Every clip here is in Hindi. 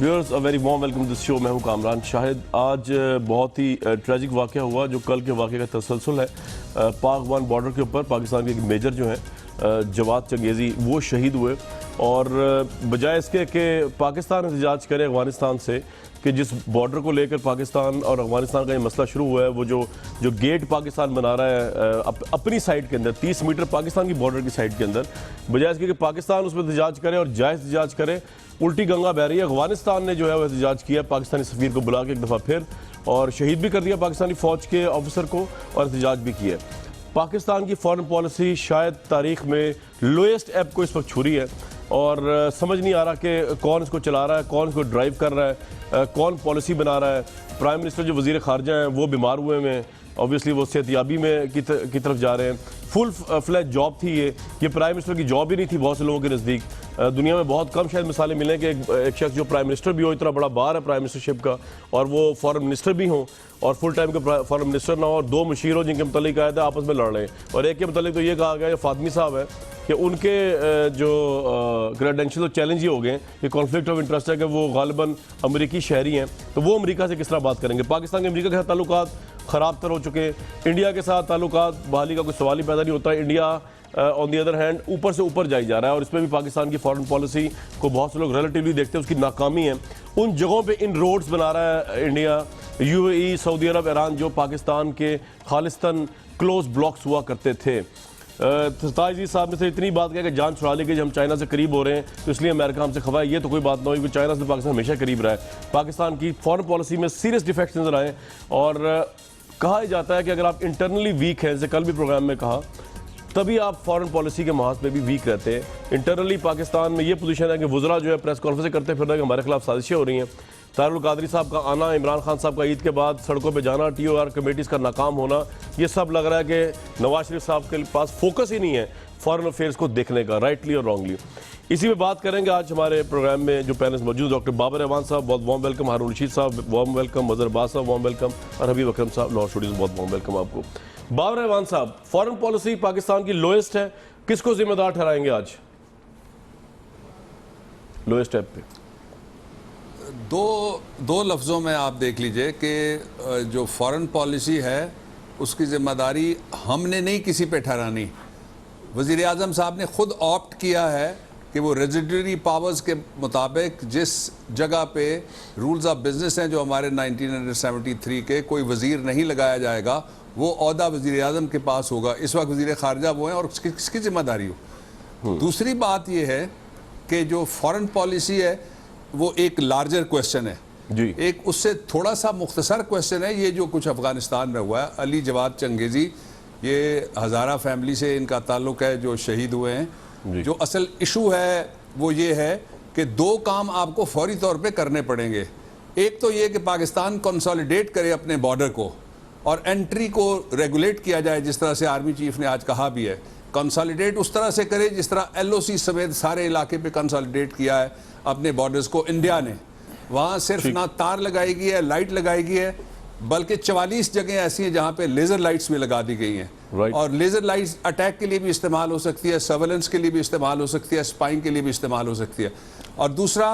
Viewers a very warm welcome this show. मैं हूं कामरान शाहिद। आज बहुत ही ट्रेजिक वाक़या हुआ जो कल के वाक़े का तसलसल है। पाक 1 बॉर्डर के ऊपर पाकिस्तान के एक मेजर जो हैं जवाद चंगेज़ी वो शहीद हुए और बजाय इसके कि पाकिस्तान एहतजाज करे अफ़गानिस्तान से कि जिस बॉर्डर को लेकर पाकिस्तान और अफ़गानिस्तान का ये मसला शुरू हुआ है, वो जो गेट पाकिस्तान बना रहा है अपनी साइड के अंदर 30 मीटर पाकिस्तान की बॉर्डर की साइड के अंदर, बजाय इसके कि पाकिस्तान उसमें एहतजाज करे और जायज़ एहतजाज करे, उल्टी गंगा बह रही है। अफ़गानिस्तान ने जो है वो एहतजाज किया पाकिस्तानी सफ़ीर को बुला के एक दफ़ा फिर, और शहीद भी कर दिया पाकिस्तानी फ़ौज के ऑफिसर को और एहतजाज भी किया। पाकिस्तान की फ़ॉरेन पॉलिसी शायद तारीख़ में लोएस्ट एप को इस वक्त छू रही है और समझ नहीं आ रहा कि कौन इसको चला रहा है, कौन इसको ड्राइव कर रहा है, कौन पॉलिसी बना रहा है। प्राइम मिनिस्टर जो वज़ीर ख़ारजा हैं वो बीमार हुए हैं, ऑब्वियसली वो सेहतियाबी में की तरफ जा रहे हैं। फुल फ्लैज जॉब थी ये प्राइम मिनिस्टर की जॉब ही नहीं थी बहुत से लोगों के नज़दीक। दुनिया में बहुत कम शायद मिसालें मिलें कि एक शख्स जो प्राइम मिनिस्टर भी हो, इतना बड़ा बार है प्राइम मिनिस्टरशिप का, और वो फॉरेन मिनिस्टर भी हों और फुल टाइम के फॉरेन मिनिस्टर ना हो, और दो मुशीर हो जिनके मतलब आए थे आपस में लड़ रहे हैं। और एक के मतलब तो ये कहा गया जो फातमी साहब है कि उनके जो क्रेडेंशियल चैलेंज ही हो गए कि कॉन्फ्लिक्ट ऑफ इंटरेस्ट है कि वो गालिबन अमरीकी शहरी हैं, तो वो अमेरिका से किस तरह बात करेंगे। पाकिस्तान के अमेरिका के साथ ताल्लुकात ख़राब तर हो चुके हैं, इंडिया के साथ ताल्लुकात बहाली का कोई सवाल ही पैदा नहीं होता। India on the other hand ऊपर से ऊपर जाई जा रहा है और इसमें भी पाकिस्तान की फॉरेन पॉलिसी को बहुत से लोग रिलेटिवली देखते हैं उसकी नाकामी है। उन जगहों पे इन रोड्स बना रहा है इंडिया, यूएई, सऊदी अरब, ईरान जो पाकिस्तान के खालिस्तान क्लोज ब्लॉक्स हुआ करते थे। ताजी साहब ने से इतनी बात कहा कि जान छुड़ा ली कि हम चाइना से करीब हो रहे हैं तो इसलिए अमेरिका हमसे खफा है। ये तो कोई बात ना हुई कि चाइना से पाकिस्तान हमेशा करीब रहा है। पाकिस्तान की फॉरेन पॉलिसी में सीरियस डिफेक्ट्स नजर आए और कहा जाता है कि अगर आप इंटरनली वीक हैं, जैसे कल भी प्रोग्राम में कहा, तभी आप फॉरेन पॉलिसी के महाज पे भी वीक रहते हैं। इंटरनली पाकिस्तान में ये पोजीशन है कि वज़रा जो है प्रेस कॉन्फ्रेंस करते फिर रहे कि हमारे खिलाफ साजिशें हो रही हैं। तारुल कादरी साहब का आना, इमरान खान साहब का ईद के बाद सड़कों पे जाना, TOR कमेटीज़ का नाकाम होना, ये सब लग रहा है कि नवाज शरीफ साहब के पास फोकस ही नहीं है फॉरेन अफेयर्स को देखने का, राइटली और रॉन्गली। इसी में बात करेंगे आज हमारे प्रोग्राम में जो पैनल मौजूद, डॉक्टर बाबर रहमान साहब बहुत वार्म वेलकम, हारून रशीद साहब वार्म वेलकम, मजहर अब्बास साहब वार्म वेलकम, और हबीब अकरम साहब लाहौर स्टूडियोज बहुत वार्म वेलकम आपको। बाबर रहमान साहब, फॉरेन पॉलिसी पाकिस्तान की लोएस्ट है, किसको जिम्मेदार ठहराएंगे आज लोएस्ट एप पे? दो लफ्ज़ों में आप देख लीजिए कि जो फॉरेन पॉलिसी है उसकी ज़िम्मेदारी हमने नहीं किसी पे ठहरानी। वज़ीर आज़म साहब ने ख़ुद ऑप्ट किया है कि वो रेजिडरी पावर्स के मुताबिक जिस जगह पे रूल्स ऑफ बिज़नेस हैं जो हमारे 1973 के, कोई वज़ीर नहीं लगाया जाएगा, वो ओहदा वज़ीर आज़म के पास होगा। इस वक्त वज़ीर ख़ारजा वो हैं और किसकी ज़िम्मेदारी हो। दूसरी बात यह है कि जो फॉरेन पॉलिसी है वो एक लार्जर क्वेश्चन है जी। एक उससे थोड़ा सा मुख्तसर क्वेश्चन है ये जो कुछ अफ़गानिस्तान में हुआ है। अली जवाद चंगेज़ी, ये हज़ारा फैमिली से इनका ताल्लुक़ है जो शहीद हुए हैं। जो असल इशू है वो ये है कि दो काम आपको फौरी तौर पे करने पड़ेंगे। एक तो ये कि पाकिस्तान कंसोलिडेट करे अपने बॉर्डर को और एंट्री को रेगुलेट किया जाए, जिस तरह से आर्मी चीफ ने आज कहा भी है। कंसोलिडेट उस तरह से करे जिस तरह LOC समेत सारे इलाके पे कंसोलिडेट किया है अपने बॉर्डर्स को इंडिया ने। वहाँ सिर्फ ना तार लगाई गई है, लाइट लगाई गई है, बल्कि 44 जगह ऐसी हैं जहाँ पे लेज़र लाइट्स भी लगा दी गई हैं। और लेज़र लाइट्स अटैक के लिए भी इस्तेमाल हो सकती है, सर्वेलेंस के लिए भी इस्तेमाल हो सकती है, स्पाइंग के लिए भी इस्तेमाल हो सकती है। और दूसरा,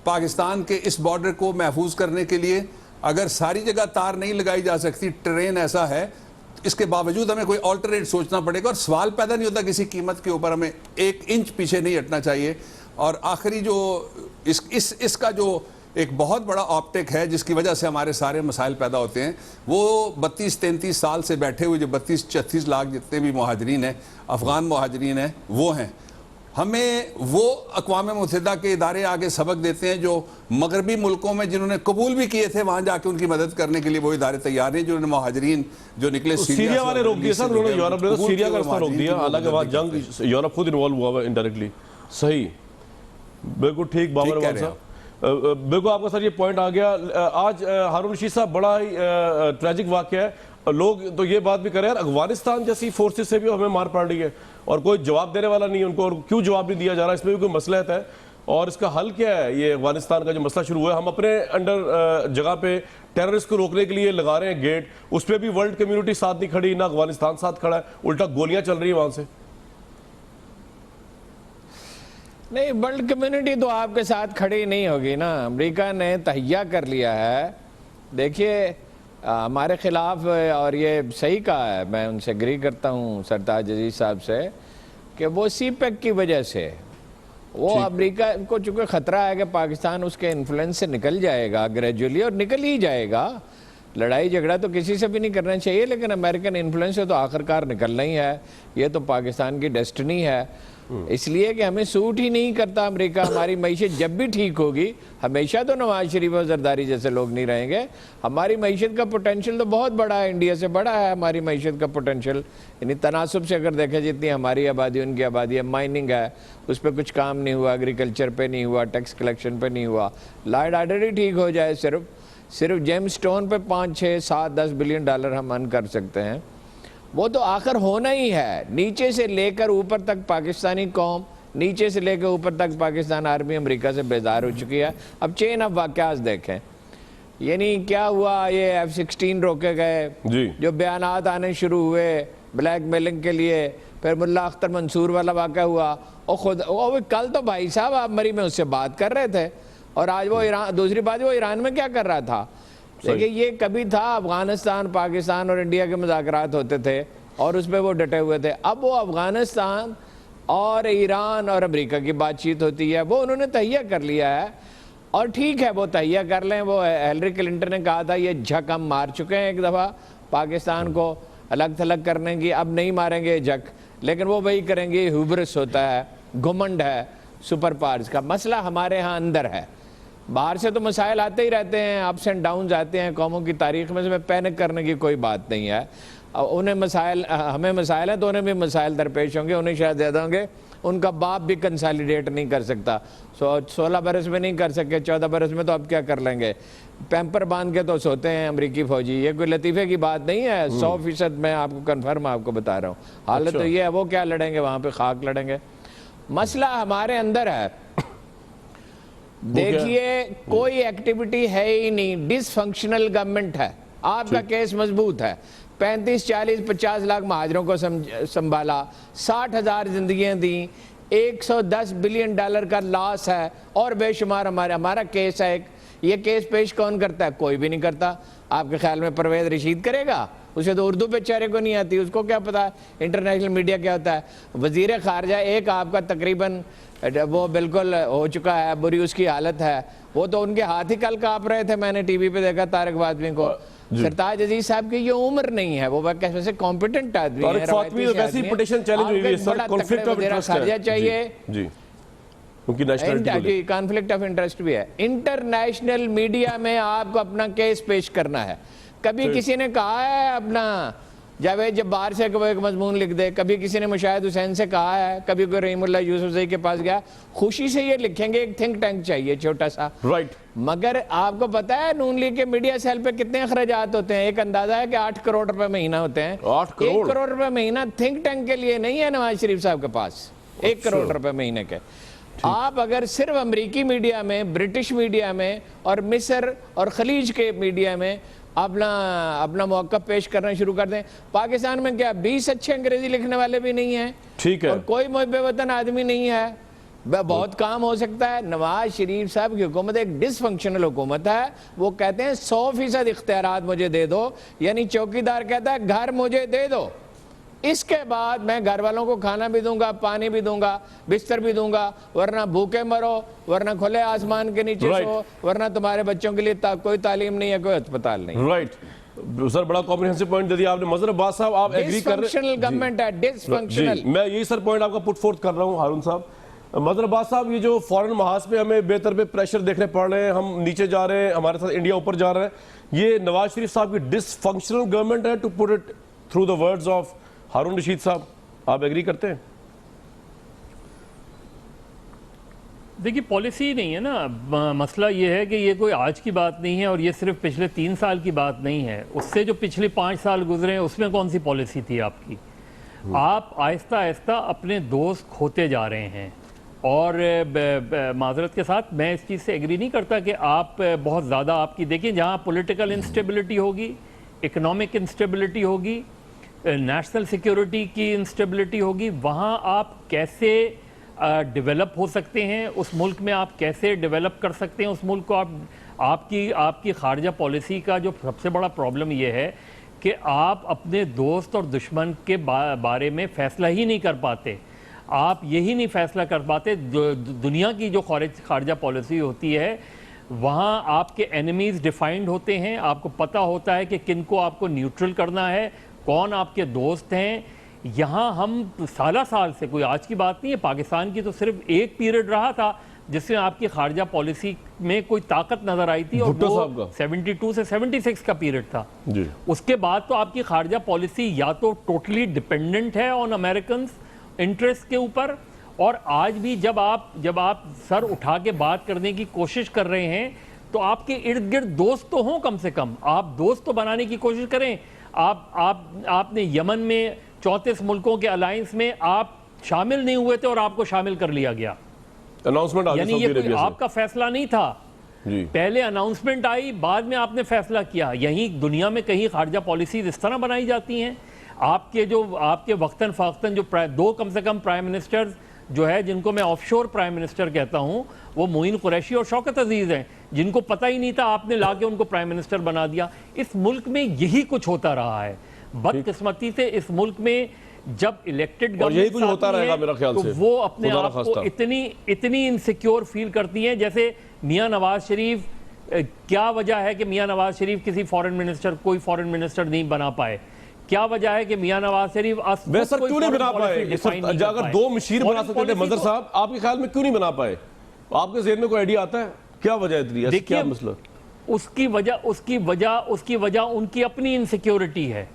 पाकिस्तान के इस बॉर्डर को महफूज करने के लिए अगर सारी जगह तार नहीं लगाई जा सकती, ट्रेन ऐसा है, इसके बावजूद हमें कोई ऑल्टरनेट सोचना पड़ेगा और सवाल पैदा नहीं होता किसी कीमत के ऊपर, हमें 1 इंच पीछे नहीं हटना चाहिए। और आखिरी जो इसका जो एक बहुत बड़ा ऑप्टिक है जिसकी वजह से हमारे सारे मसाइल पैदा होते हैं, वो 32-33 साल से बैठे हुए जो 32-34 लाख जितने भी मुहाजिरीन हैं, अफ़गान मुहाजिरीन हैं, वो हैं। हमें वो अक़वाम मुत्तहिदा के इदारे आगे सबक देते हैं जो मगरबी मुल्कों में जिन्होंने कबूल भी किए थे वहाँ जाके उनकी मदद करने के लिए वो इदारे तैयार हैं। जिन्होंने मुहाजिरीन जो निकले सीरिया वाले रोक दिया सर, उन्होंने यूरोप ने सीरिया का रास्ता रोक दिया, हालांकि वहाँ जंग यूरोप खुद इन्वॉल्व हुआ है इनडायरेक्टली। सही, बिल्कुल ठीक बाबर रहमान साहब, बिल्कुल आपका सर ये पॉइंट आ गया। आज हारून रशीद साहब, बड़ा ही ट्रैजिक वाक़या है। लोग तो ये बात भी करें यार, अफगानिस्तान जैसी फोर्सेस से भी हमें मार पड़ रही है और कोई जवाब देने वाला नहीं है उनको, और क्यों जवाब नहीं दिया जा रहा, इसमें भी कोई मसला है और इसका हल क्या है? ये अफगानिस्तान का जो मसला शुरू हुआ है, हम अपने अंडर जगह पे टेररिस्ट को रोकने के लिए लगा रहे हैं गेट, उस पर भी वर्ल्ड कम्युनिटी साथ नहीं खड़ी, ना अफगानिस्तान साथ खड़ा है, उल्टा गोलियां चल रही है वहां से। नहीं, वर्ल्ड कम्युनिटी तो आपके साथ खड़ी नहीं होगी ना। अमेरिका ने तहैया कर लिया है। देखिए हमारे खिलाफ, और ये सही कहा है, मैं उनसे एग्री करता हूँ सरताज अजीज साहब से, कि वो सीपैक की वजह से वो अमेरिका को चूंकि खतरा है कि पाकिस्तान उसके इन्फ्लुएंस से निकल जाएगा ग्रेजुअली, और निकल ही जाएगा। लड़ाई झगड़ा तो किसी से भी नहीं करना चाहिए, लेकिन अमेरिकन इन्फ्लुएंस से तो आखिरकार निकलना ही है। ये तो पाकिस्तान की डेस्टिनी है, इसलिए कि हमें सूट ही नहीं करता अमेरिका। हमारी मईशत जब भी ठीक होगी, हमेशा तो नवाज शरीफ और जरदारी जैसे लोग नहीं रहेंगे। हमारी मईशत का पोटेंशियल तो बहुत बड़ा है, इंडिया से बड़ा है हमारी मईशत का पोटेंशियल। यानी तनासुब से अगर देखें, जितनी हमारी आबादी उनकी आबादी है, माइनिंग है, उस पर कुछ काम नहीं हुआ, एग्रीकल्चर पे नहीं हुआ, टैक्स कलेक्शन पे नहीं हुआ, लॉ एंड ऑर्डर ही ठीक हो जाए, सिर्फ जेम्स स्टोन पे 5, 6, 7, 10 बिलियन डॉलर हम अर्न कर सकते हैं। वो तो आखिर होना ही है। नीचे से लेकर ऊपर तक पाकिस्तानी कौम, नीचे से लेकर ऊपर तक पाकिस्तान आर्मी अमेरिका से बेजार हो चुकी है। अब चेन ऑफ वाक़यात देखें, यानी क्या हुआ, ये F-16 रोके गए, जो बयानात आने शुरू हुए ब्लैकमेलिंग के लिए, फिर मुल्ला अख्तर मंसूर वाला वाक़या हुआ, और खुद वो कल तो भाई साहब आप मरी में उससे बात कर रहे थे, और आज वो ईरान, दूसरी बात वो ईरान में क्या कर रहा था। देखिए ये कभी था अफगानिस्तान, पाकिस्तान और इंडिया के मुज़ाकरात होते थे और उस पर वो डटे हुए थे। अब वो अफगानिस्तान और ईरान और अमेरिका की बातचीत होती है, वो उन्होंने तहैया कर लिया है। और ठीक है, वो तहैया कर लें। वो हिलरी क्लिंटन ने कहा था ये झक हम मार चुके हैं एक दफ़ा पाकिस्तान को अलग थलग करने की, अब नहीं मारेंगे झक, लेकिन वो वही करेंगे। ह्यूब्रिस होता है, घुमंड है सुपर पावर्स का। मसला हमारे यहाँ अंदर है, बाहर से तो मसाइल आते ही रहते हैं, अप्स एंड डाउन्स आते हैं कौमों की तारीख में, से पैनिक करने की कोई बात नहीं है। उन्हें मसाइल, हमें मसाइल हैं तो उन्हें भी मसाइल दरपेश होंगे, उन्हें शायद ज़्यादा होंगे। उनका बाप भी कंसोलिडेट नहीं कर सकता, 16 बरस में नहीं कर सके, 14 बरस में तो अब क्या कर लेंगे। पैम्पर बांध के तो सोते हैं अमरीकी फौजी, ये कोई लतीफ़े की बात नहीं है। 100% मैं आपको कन्फर्म आपको बता रहा हूँ। हालत तो ये है, वो क्या लड़ेंगे वहाँ पर, खाक लड़ेंगे। मसला हमारे अंदर है। देखिए कोई एक्टिविटी है ही नहीं, डिसफंक्शनल गवर्नमेंट है। आपका केस मजबूत है, 35, 40, 50 लाख महाजरों को संभाला, 60,000 जिंदगियां दी, 110 बिलियन डॉलर का लॉस है, और बेशुमार हमारा केस है एक। ये केस पेश कौन करता है? कोई भी नहीं करता। आपके ख्याल में परवेज रशीद करेगा? उसे तो उर्दू बेचारे को नहीं आती, उसको क्या पता इंटरनेशनल मीडिया क्या होता है। वजीर खारजा एक आपका तकरीबन वो बिल्कुल हो चुका है, बुरी उसकी हालत है, वो तो उनके हाथ ही कल कांप रहे थे। मैंने टीवी पे देखा तारिक वादमी को। सरताज अजीज साहब की ये उम्र नहीं है, वो वैसे कॉम्पिटेंट आदमी है, चाहिए कॉन्फ्लिक्ट ऑफ इंटरेस्ट भी है। इंटरनेशनल मीडिया में आपको अपना केस पेश करना है। कभी किसी ने कहा है अपना जावेद जब्बार से कोई एक मजमून लिख दे, कभी किसी ने मुशाहिद हुसैन से कहा है, कभी कोई रहीमुल्लाह यूसुफजई के पास गया, खुशी से ये लिखेंगे। एक थिंक टैंक चाहिए छोटा सा, राइट। मगर आपको पता है नून लीग के मीडिया सेल पे कितने अखराजात होते हैं? एक अंदाजा है कि 8 करोड़ रुपए महीना होते हैं। 1 करोड़ रुपए महीना थिंक टैंक के लिए नहीं है नवाज शरीफ साहब के पास, 1 करोड़ रुपए महीने के। आप अगर सिर्फ अमरीकी मीडिया में, ब्रिटिश मीडिया में और मिस्र और खलीज के मीडिया में अपना मौक़िफ़ पेश करना शुरू कर दें, पाकिस्तान में क्या 20 अच्छे अंग्रेजी लिखने वाले भी नहीं हैं, ठीक है, और कोई मुहब्बे वतन आदमी नहीं है। बहुत काम हो सकता है। नवाज शरीफ साहब की हुकूमत एक डिसफंक्शनल हुकूमत है। वो कहते हैं 100% इख्तियारात मुझे दे दो, यानी चौकीदार कहता है घर मुझे दे दो, इसके बाद मैं घर वालों को खाना भी दूंगा, पानी भी दूंगा, बिस्तर भी दूंगा, वरना भूखे मरो, वरना खुले आसमान के नीचे सो, वरना तुम्हारे बच्चों के लिए कोई तालीम नहीं है, कोई अस्पताल नहीं। राइट सर, बड़ा कॉम्प्रिहेंसिव पॉइंट दे दिया आपने। मजहर अब्बास साहब, आप एग्री कर रहे हैं? डिसफंक्शनल गवर्नमेंट है, डिसफंक्शनल। मैं यही सर पॉइंट आपका पुट फोर्थ कर रहा हूं हारून साहब। मजहर अब्बास साहब, ये जो फॉरेन महाज पे हमें बेहतर पे प्रेशर देखने पड़ रहे हैं, हम नीचे जा रहे हैं, हमारे साथ इंडिया ऊपर जा रहा है, ये नवाज शरीफ साहब की डिसफंक्शनल गवर्नमेंट है, to put it through the words of Haroon Rashid साहब। आप एग्री करते हैं? देखिए पॉलिसी नहीं है ना, मसला ये है कि ये कोई आज की बात नहीं है, और ये सिर्फ पिछले 3 साल की बात नहीं है। उससे जो पिछले 5 साल गुजरे हैं उसमें कौन सी पॉलिसी थी आपकी? आप आहिस्ता आहिस्ता अपने दोस्त खोते जा रहे हैं। और माजरत के साथ मैं इस चीज़ से एग्री नहीं करता कि आप बहुत ज़्यादा आपकी, देखिए जहाँ पॉलिटिकल इंस्टेबिलिटी होगी, इकोनॉमिक इंस्टेबिलिटी होगी, नेशनल सिक्योरिटी की इंस्टेबिलिटी होगी, वहाँ आप कैसे डेवलप हो सकते हैं, उस मुल्क में आप कैसे डेवलप कर सकते हैं उस मुल्क को। आपकी खारजा पॉलिसी का जो सबसे बड़ा प्रॉब्लम ये है कि आप अपने दोस्त और दुश्मन के बारे में फ़ैसला ही नहीं कर पाते। आप यही नहीं फ़ैसला कर पाते, दुनिया की जो खारजा पॉलिसी होती है वहाँ आपके एनिमीज़ डिफाइंड होते हैं, आपको पता होता है कि किन को आपको न्यूट्रल करना है, कौन आपके दोस्त हैं। यहाँ हम साल से, कोई आज की बात नहीं है, पाकिस्तान की तो सिर्फ एक पीरियड रहा था जिसमें आपकी खारजा पॉलिसी में कोई ताकत नज़र आई थी, और वो 72 से 76 का पीरियड था जी। उसके बाद तो आपकी खारजा पॉलिसी या तो टोटली डिपेंडेंट है ऑन अमेरिकन इंटरेस्ट के ऊपर, और आज भी जब आप सर उठा के बात करने की कोशिश कर रहे हैं तो आपके इर्द गिर्द दोस्त तो हों, कम से कम आप दोस्त तो बनाने की कोशिश करें। आपने यमन में 34 मुल्कों के अलायंस में आप शामिल नहीं हुए थे और आपको शामिल कर लिया गया। अनाउंसमेंट यानी ये कोई आपका फैसला नहीं था जी। पहले अनाउंसमेंट आई, बाद में आपने फैसला किया। यहीं दुनिया में कहीं खारजा पॉलिसीज इस तरह बनाई जाती हैं। आपके वक्तन फ़ाक्तन जो दो कम से कम प्राइम मिनिस्टर्स जो है, जिनको मैं ऑफशोर प्राइम मिनिस्टर कहता हूं, वो मोइन कुरैशी और शौकत अजीज़ हैं, जिनको पता ही नहीं था, आपने लाके उनको प्राइम मिनिस्टर बना दिया। इस मुल्क में यही कुछ होता रहा है। बदकिस्मती से इस मुल्क में जब इलेक्टेड गवर्नमेंट कुछ होता रहेगा मेरा ख्याल तो से, वो अपने आप को इतनी इनसिक्योर फील करती हैं। जैसे मियां नवाज शरीफ, क्या वजह है कि मियां नवाज शरीफ कोई फॉरेन मिनिस्टर नहीं बना पाए? क्या वजह है कि मियां नवाज शरीफ क्यों नहीं बना पाए? अगर दो मशीर बना सकते थे मजहर साहब, आपके ख्याल में क्यों नहीं बना पाए? आपके ज़हन में कोई आइडिया आता है क्या वजह इतनी? क्या मसला? उसकी वजह उनकी अपनी इनसिक्योरिटी है।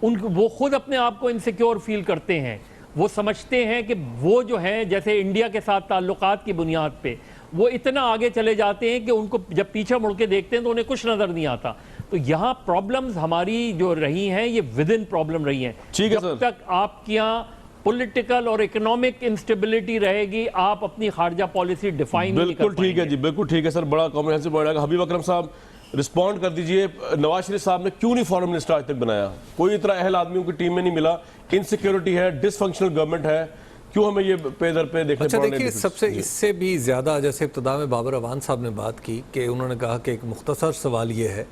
वो खुद अपने आप को इनसिक्योर फील करते हैं। वो समझते हैं कि वो जो है, जैसे इंडिया के साथ ताल्लुकात की बुनियाद पे वो इतना आगे चले जाते हैं कि उनको जब पीछे मुड़ के देखते हैं तो उन्हें कुछ नजर नहीं आता। तो यहाँ प्रॉब्लम्स हमारी जो रही हैं, ये विद इन प्रॉब्लम रही हैं। जब तक आपके यहाँ पॉलिटिकल और इकोनॉमिक इंस्टेबिलिटी रहेगी, आप अपनी खारजा पॉलिसी डिफाइन नहीं कर पाएंगे। बिल्कुल ठीक है जी, बिल्कुल ठीक है सर, बड़ा कॉम्प्रिहेंसिव पॉइंट है। हबीब अकरम साहब रिस्पॉन्ड कर दीजिए। नवाज शरीफ साहब ने क्यों नहीं फॉरेन मिनिस्टर आज तक बनाया? कोई इतना अहल आदमी उनकी टीम में नहीं मिला, इनसिक्योरिटी है, डिसफंक्शनल गवर्नमेंट है, क्यों हमें ये पे दर पे देखने पड़ रहे हैं? देखिए, सबसे इससे भी ज़्यादा, जैसे इब्तिदा में बाबर अवान साहब ने बात की कि उन्होंने कहा कि एक मुख्तसर सवाल ये है,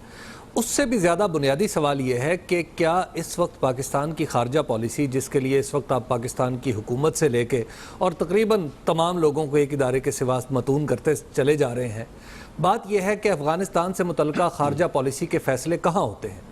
उससे भी ज़्यादा बुनियादी सवाल ये है कि क्या इस वक्त पाकिस्तान की खारजा पॉलिसी, जिसके लिए इस वक्त आप पाकिस्तान की हुकूमत से लेके और तकरीबन तमाम लोगों को एक इदारे के सिवा मतून करते चले जा रहे हैं, बात यह है कि अफ़गानिस्तान से मुतल्लिक़ खारजा पॉलिसी के फ़ैसले कहाँ होते हैं,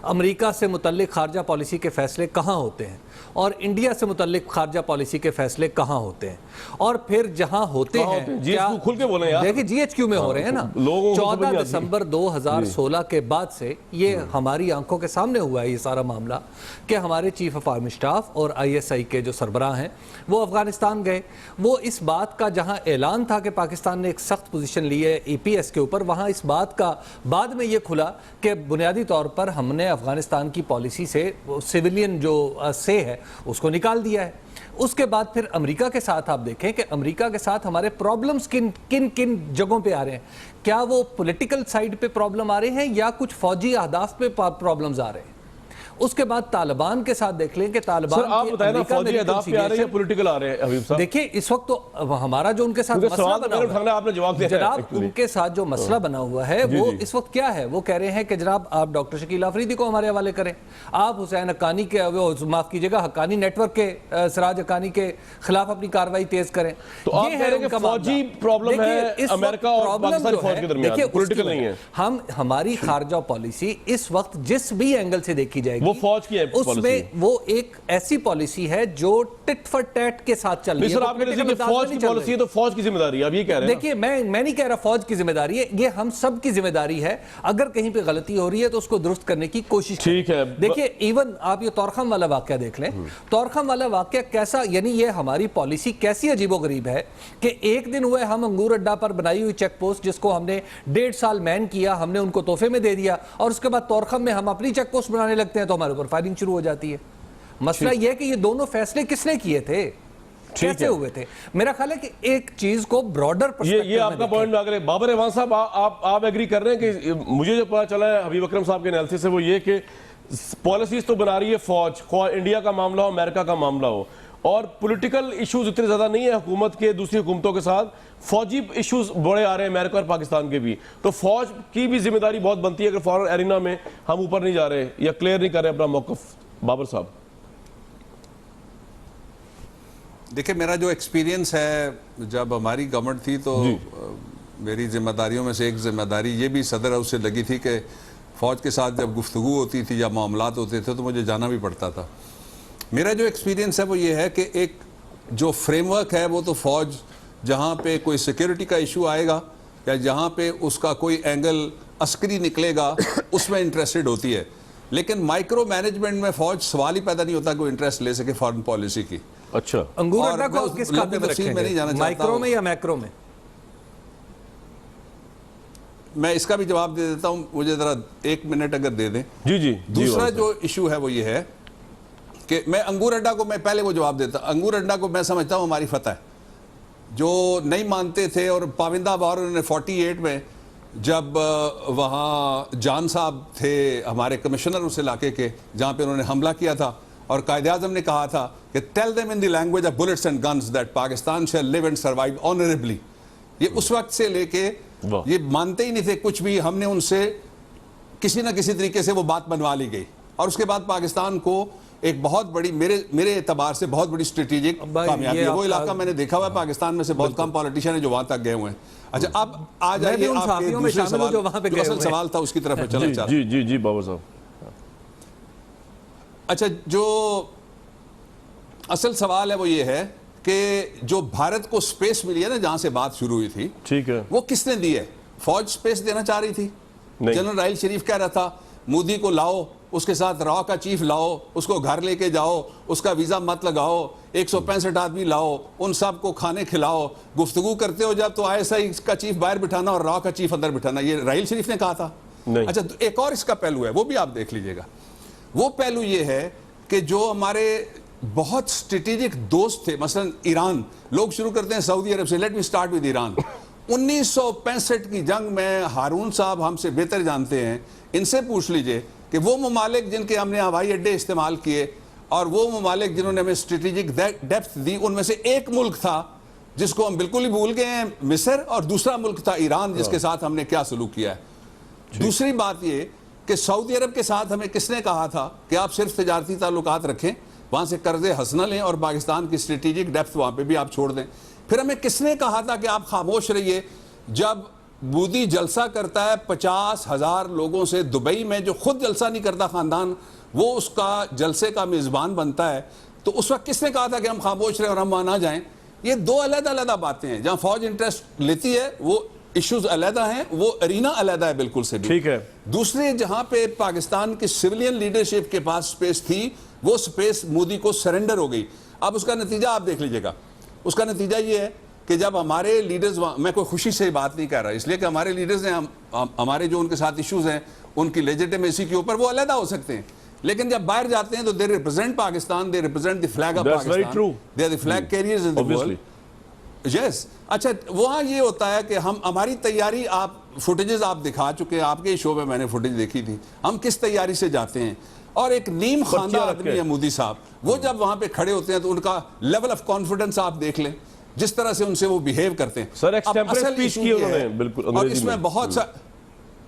अमेरिका से मुतल्लिक़ खारजा पॉलिसी के फ़ैसले कहाँ होते हैं, और इंडिया से मुतल्लिक़ खारजा पॉलिसी के फ़ैसले कहाँ होते हैं, और फिर जहाँ होते हैं क्या खुल के बोले यार, देखिए GHQ में हो रहे हैं ना। 14 दिसंबर 2016 के बाद से ये हमारी आंखों के सामने हुआ है ये सारा मामला कि हमारे चीफ ऑफ आर्मी स्टाफ और ISI के जो सरबराह हैं वो अफ़गानिस्तान गए। वो इस बात का जहाँ ऐलान था कि पाकिस्तान ने एक सख्त पोजीशन ली है EPS के ऊपर, वहाँ इस बात का बाद में ये खुला कि बुनियादी तौर पर हमने अफ़गानिस्तान की पॉलिसी से सिविलियन जो से है उसको निकाल दिया है। उसके बाद फिर अमेरिका के साथ आप देखें कि अमेरिका के साथ हमारे प्रॉब्लम्स किन किन जगहों पे आ रहे हैं। क्या वो पॉलिटिकल साइड पे प्रॉब्लम आ रहे हैं या कुछ फौजी अहदाफ पे प्रॉब्लम्स आ रहे हैं? उसके बाद तालिबान के साथ देख लें कि तालिबान सर, आप बताएं ना, फौजी अहदाफ पे आ रहे हैं या पॉलिटिकल आ रहे हैं? हबीब साहब देखिए, इस वक्त तो हमारा जो उनके साथ मसला बना हुआ है, आपने जवाब दिया जनाब, उनके साथ जो मसला बना हुआ है वो इस वक्त क्या है? वो कह रहे हैं कि जनाब आप डॉक्टर शकील अफरीदी को हमारे हवाले करें, आप हुसैन हक्कानी के, माफ कीजिएगा, हक्कानी नेटवर्क के सिराज हक्कानी के खिलाफ अपनी कार्रवाई तेज करें। तो आप कह रहे हैं कि फौजी प्रॉब्लम है अमेरिका और पाकिस्तानी फौज के दरमियान, पॉलिटिकल नहीं है। हम हमारी खारजा पॉलिसी इस वक्त जिस भी एंगल से देखी जाएगी, वो फौज की है, उसमें वो एक ऐसी पॉलिसी है जो टिट फॉर टैट के साथ चल रही है। सर, आप कह रहे हैं कि फौज की पॉलिसी है तो फौज की जिम्मेदारी है, आप ये कह रहे हैं? देखिए, मैं नहीं कह रहा फौज की जिम्मेदारी है, ये हम सब की जिम्मेदारी है। अगर कहीं पे गलती हो रही है तो उसको दुरुस्त करने की कोशिश ठीक है। देखिए, इवन आप ये तौरखम वाला वाकया देख लें, तौरखम वाला वाकया कैसा, यानी ये हमारी पॉलिसी कैसी अजीबोगरीब है कि एक दिन हुए हम अंगूर अड्डा पर बनाई हुई चेक पोस्ट जिसको हमने 1.5 साल मैन किया, हमने उनको तोहफे में दे दिया, और उसके बाद तौरखम में हम अपनी चेक पोस्ट बनाने लगते हैं तो हमारे ऊपर फायरिंग शुरू हो जाती है। मसला यह है कि ये दोनों फैसले किसने किए थे, कैसे हुए थे? मेरा ख्याल है कि एक चीज को ब्रॉडर ये आपका पॉइंट अगर बाबर अवान साहब आप एग्री कर रहे हैं कि मुझे जो पता चला है हबीब अकरम साहब के एनालिसिस से वो ये कि पॉलिसीज तो बना रही है फौज, इंडिया का मामला हो, अमेरिका का मामला हो, और पॉलिटिकल इश्यूज इतने ज़्यादा नहीं है हुकूमत के दूसरी हुकूमतों के साथ, फौजी इश्यूज बड़े आ रहे हैं अमेरिका और पाकिस्तान के भी। तो फौज की भी जिम्मेदारी बहुत बनती है अगर फॉरेन एरिना में हम ऊपर नहीं जा रहे या क्लियर नहीं कर रहे अपना मौक़िफ़। बाबर साहब, देखिए, मेरा जो एक्सपीरियंस है, जब हमारी गवर्नमेंट थी तो मेरी जिम्मेदारियों में से एक जिम्मेदारी ये भी सदर हाउस से लगी थी कि फ़ौज के साथ जब गुफ्तगू होती थी या मामलात होते थे तो मुझे जाना भी पड़ता था। मेरा जो एक्सपीरियंस है वो ये है कि एक जो फ्रेमवर्क है वो तो फ़ौज जहाँ पे कोई सिक्योरिटी का इशू आएगा या जहाँ पे उसका कोई एंगल अस्करी निकलेगा उसमें इंटरेस्टेड होती है, लेकिन माइक्रो मैनेजमेंट में फ़ौज सवाल ही पैदा नहीं होता कि वो इंटरेस्ट ले सके फॉरेन पॉलिसी की। अच्छा, अंगूर और अड्डा को मैं आप किस उस खाते में लंबी तफसील में नहीं जाना रखेंगे, चाहता माइक्रो हूं। में या मैक्रो में? मैं इसका भी जवाब दे देता हूं, मुझे ज़रा 1 मिनट अगर दे दें। जी जी। दूसरा जो इशू है वो ये है कि मैं अंगूर अड्डा को, मैं पहले वो जवाब देता, अंगूर अड्डा को मैं समझता हूँ हमारी फतह है। जो नहीं मानते थे और पाविंदा बार उन्होंने 48 में जब वहाँ जान साहब थे हमारे कमिश्नर उस इलाके के जहाँ पे उन्होंने हमला किया था और कायदे आज़म ने कहा था कि tell them in the language of bullets and guns that Pakistan shall live and survive honourably, ये उस वक्त से लेके ये मानते ही नहीं थे कुछ भी। हमने उनसे किसी ना किसी तरीके से वो बात बनवा ली गई और उसके बाद पाकिस्तान को एक बहुत बड़ी, मेरे एतबार से बहुत बड़ी स्ट्रेटेजिक कामयाबी है। वो इलाका मैंने देखा हुआ है, पाकिस्तान में से बहुत कम पॉलिटिशियन है जो वहां तक गए हुए हैं। अच्छा, अब आ जाइए आपके दूसरे सवाल, जो असल सवाल था उसकी तरफ चलना चाहता हूं। जी जी जी बाबर साहब। अच्छा, जो असल सवाल है वो ये है कि जो भारत को स्पेस मिली है ना, जहां से बात शुरू हुई थी, ठीक है, वो किसने दी है? फौज स्पेस देना चाह रही थी। जनरल राहिल शरीफ कह रहा था मोदी को लाओ, उसके साथ रॉ का चीफ लाओ, उसको घर लेके जाओ, उसका वीज़ा मत लगाओ, 165 आदमी लाओ, उन सब को खाने खिलाओ, गुफ्तगू करते हो जब तो ISI का चीफ बाहर बिठाना और रॉ का चीफ अंदर बिठाना। ये राहिल शरीफ ने कहा था। अच्छा, तो एक और इसका पहलू है, वो भी आप देख लीजिएगा। वो पहलू ये है कि जो हमारे बहुत स्ट्रेटेजिक दोस्त थे, मसलन ईरान, लोग शुरू करते हैं सऊदी अरब से। Let me start with Iran. 1965 की जंग में हारून साहब हमसे बेहतर जानते हैं, इनसे पूछ लीजिए कि वो ममालिक जिनके हमने हवाई अड्डे इस्तेमाल किए और वो ममालिक जिन्होंने हमें स्ट्रेटेजिक डेप्थ दी, उनमें से एक मुल्क था जिसको हम बिल्कुल ही भूल गए हैं, मिस्र, और दूसरा मुल्क था ईरान, जिसके साथ हमने क्या सलूक किया है। दूसरी बात ये कि सऊदी अरब के साथ हमें किसने कहा था कि आप सिर्फ तजारती ताल्लुकात रखें, वहाँ से कर्जे हंस न लें और पाकिस्तान की स्ट्रेटेजिक डेप्थ वहाँ पे भी आप छोड़ दें। फिर हमें किसने कहा था कि आप खामोश रहिए जब मोदी जलसा करता है 50,000 लोगों से दुबई में, जो खुद जलसा नहीं करता खानदान, वो उसका जलसे का मेज़बान बनता है, तो उस वक्त किसने कहा था कि हम खामोश रहे और हम वहाँ ना जाएं? ये दो अलग-अलग बातें हैं। जहाँ फौज इंटरेस्ट लेती है वो इश्यूज अलग हैं, वो अरीना अलग है बिल्कुल से भी। ठीक है। दूसरे जहाँ पे पाकिस्तान की सिविलियन लीडरशिप के पास स्पेस थी, वो स्पेस मोदी को सरेंडर हो गई। अब उसका नतीजा आप देख लीजिएगा। उसका नतीजा ये है कि जब हमारे लीडर्स, मैं कोई खुशी से बात नहीं कर रहा, इसलिए कि हमारे लीडर्स ने हमारे जो उनके साथ इश्यूज हैं उनकी लेजिटिमेसी के ऊपर वो अलग हो सकते हैं, लेकिन जब बाहर जाते हैं तो they represent Pakistan, they represent the flag of Pakistan, they are the flag carriers in the world. Yes. अच्छा, वहाँ ये होता है कि हम, हमारी तैयारी, आप फुटेजेस आप दिखा चुके हैं, आपके शो में मैंने फुटेज देखी थी, हम किस तैयारी से जाते हैं। और एक नीम खानदा आदमी है मोदी साहब, वो जब वहाँ पे खड़े होते हैं तो उनका लेवल ऑफ कॉन्फिडेंस आप देख लें, जिस तरह से उनसे वो बिहेव करते हैं। सर, एक्सटेम्परेरी स्पीच की उन्होंने बिल्कुल और अंग्रेजी इसमें में बहुत सा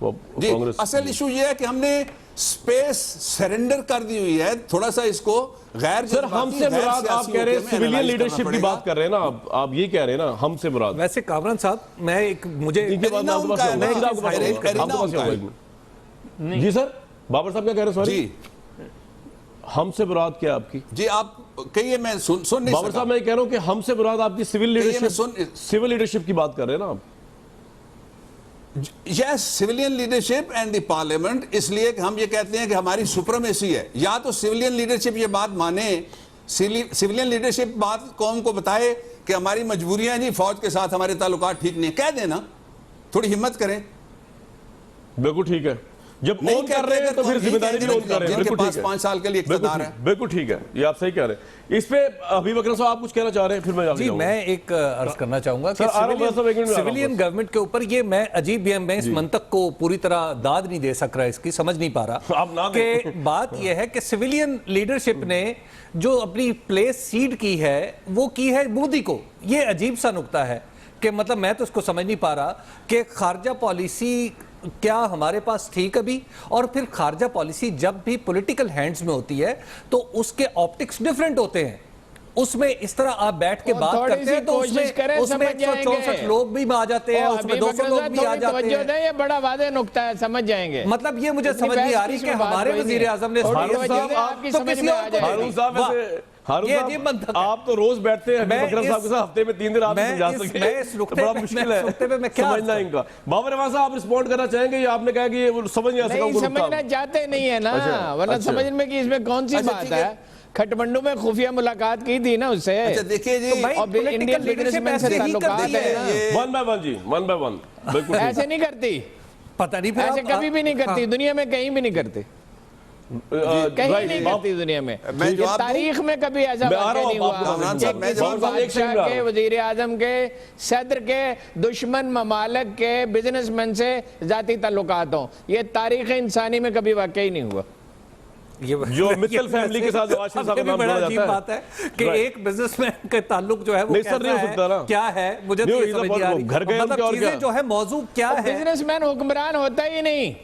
जी, असल इशू ये है कि हमने स्पेस सरेंडर कर दी हुई है। थोड़ा सा इसको गैर, सर, हमसे मुराद आप कह रहे हैं सिविलियन लीडरशिप की बात कर रहे हैं ना, आप ये कह रहे हैं ना हमसे मुराद। वैसे कामरान साहब, मैं एक मुझे जी सर, बाबर साहब क्या कह रहे हैं? सॉरी, हमसे मुराद क्या आपकी? जी आप कहिए, मैं सुन नहीं। बाबर साहब, मैं कह रहा हूं कि हमसे मुराद आपकी सिविल लीडरशिप की बात कर रहे हैं ना आप? Yes, civilian leadership and the parliament, इसलिए कि हम ये कहते हैं कि हमारी सुप्रीमेसी है। या तो सिविलियन लीडरशिप ये बात माने, सिविलियन लीडरशिप बात कौम को बताए कि हमारी मजबूरियां हैं जी, फौज के साथ हमारे ताल्लुकात ठीक नहीं, कह देना, थोड़ी हिम्मत करें। बिल्कुल ठीक है। जब नहीं ओन कर रहे हैं कहते तो फिर हम नहीं जिम्मेदारी भी कहते ओन कर रहे हैं। जिनके बिल्कुल पास ठीक है। 5 साल के लिए इख्तियार है। बिल्कुल ठीक है, ये आप सही कह रहे हैं। इस पे अभी बकरम साहब आप कुछ कहना चाह रहे हैं, फिर मैं आगे जी जाऊंगा। मैं एक अर्ज करना चाहूंगा कि सर, आ रहा हूं, बस अब एक मिनट में आ रहा हूं, सिविलियन बस। गवर्नमेंट के ऊपर ये मैं अजीब मैं इस मंतक को पूरी तरह दाद नहीं दे सक रहा, इसकी समझ नहीं पा रहा आप ना दें। कि बात यह है कि सिविलियन लीडरशिप ने जो अपनी प्लेस सीड की है वो की है मोदी को। ये अजीब सा नुक्ता है कि मतलब मैं तो इसको समझ नहीं पा रहा कि खारजा पॉलिसी क्या हमारे पास थी कभी, और फिर खारजा पॉलिसी जब भी पॉलिटिकल हैंड्स में होती है तो उसके ऑप्टिक्स डिफरेंट होते हैं। उसमें इस तरह आप बैठ के वो बात थोड़ी करते सी हैं तो कोशिश करें, उसमें समझ 164 जाएंगे। लोग भी आ जाते हैं, उसमें 200 लोग भी आ जाते हैं। ये बड़ा वादे नुक्ता है, समझ जाएंगे। मतलब ये मुझे इतनी समझ नहीं आ बहस रही किस कि में बात हमारे हुई वजीर नहीं। आजम ने थोड़ी हारून वजह साहब से आपकी तो समझ किसी में और आ को जाएगी। हारून साहब वाह। वैसे हारून ये साहब, अजीब मंतक है। आप तो रोज बैठते हैं मैं बकरम साहब के साथ, हफ्ते में 3 दिन आप मैं समझा इस- सके। मैं इस नुक्ते बड़ा पे- मुश्किल मैं है इस नुक्ते पे मैं क्या समझना अर्ज इनका। बाबर रवा साहब आप रिस्पॉन्ड करना चाहेंगे या आपने कहा कि वो समझ नहीं आ सका नहीं उनको समझना नुक्ता? चाहते नहीं है ना, अच्छा, वरना अच्छा। समझ में कि इसमें कौन सी अच्छा, बात ठीक है। है। खटमंडू में खुफिया मुलाकात की थी ना उससे। अच्छा देखिए जी, तो भाई और political इंडियन leadership बिजनेसमैन से ऐसे ही ताल्लुकात करती है ना। ये 1 by 1 जी, 1 by 1 बिल्कुल ठीक। ऐसे नहीं करती, पता नहीं फिर ऐसे आप- कभी भी नहीं करती, दुनिया में कहीं भी नहीं करती, कहीं राइट, नहीं बाप- करती दुनिया में। मैं ये जवाब दूं? तारीख में कभी ऐसा मैं आ वाकया रहा हूं, नहीं हुआ आपको कामरान कि साहब, मैं किसी जवाब दूं, एक बादशाह सेकंड के, वजीर आजम के, सदर के दुश्मन ममालिक के बिजनेसमैन से जाती ताल्लुकात हों। ये तारीख इंसानी में कभी वाकई ही नहीं हुआ। ये जो मित्तल फैमिली के साथ नवाज शरीफ साहब का अब ये भी नाम बड़ा जोड़ा अजीब जाता है। बात है कि Right. एक बिजनेसमैन के ताल्लुक जो है वो नहीं सर, कैसा नहीं हो सकता ना। है, क्या है, मुझे तो नहीं, ये इधर समझ नहीं आ बहुत रही। घर गए मतलब उनके और चीजें क्या? जो है मौजू क्या है। बिजनेसमैन हुक्मरान होता ही नहीं,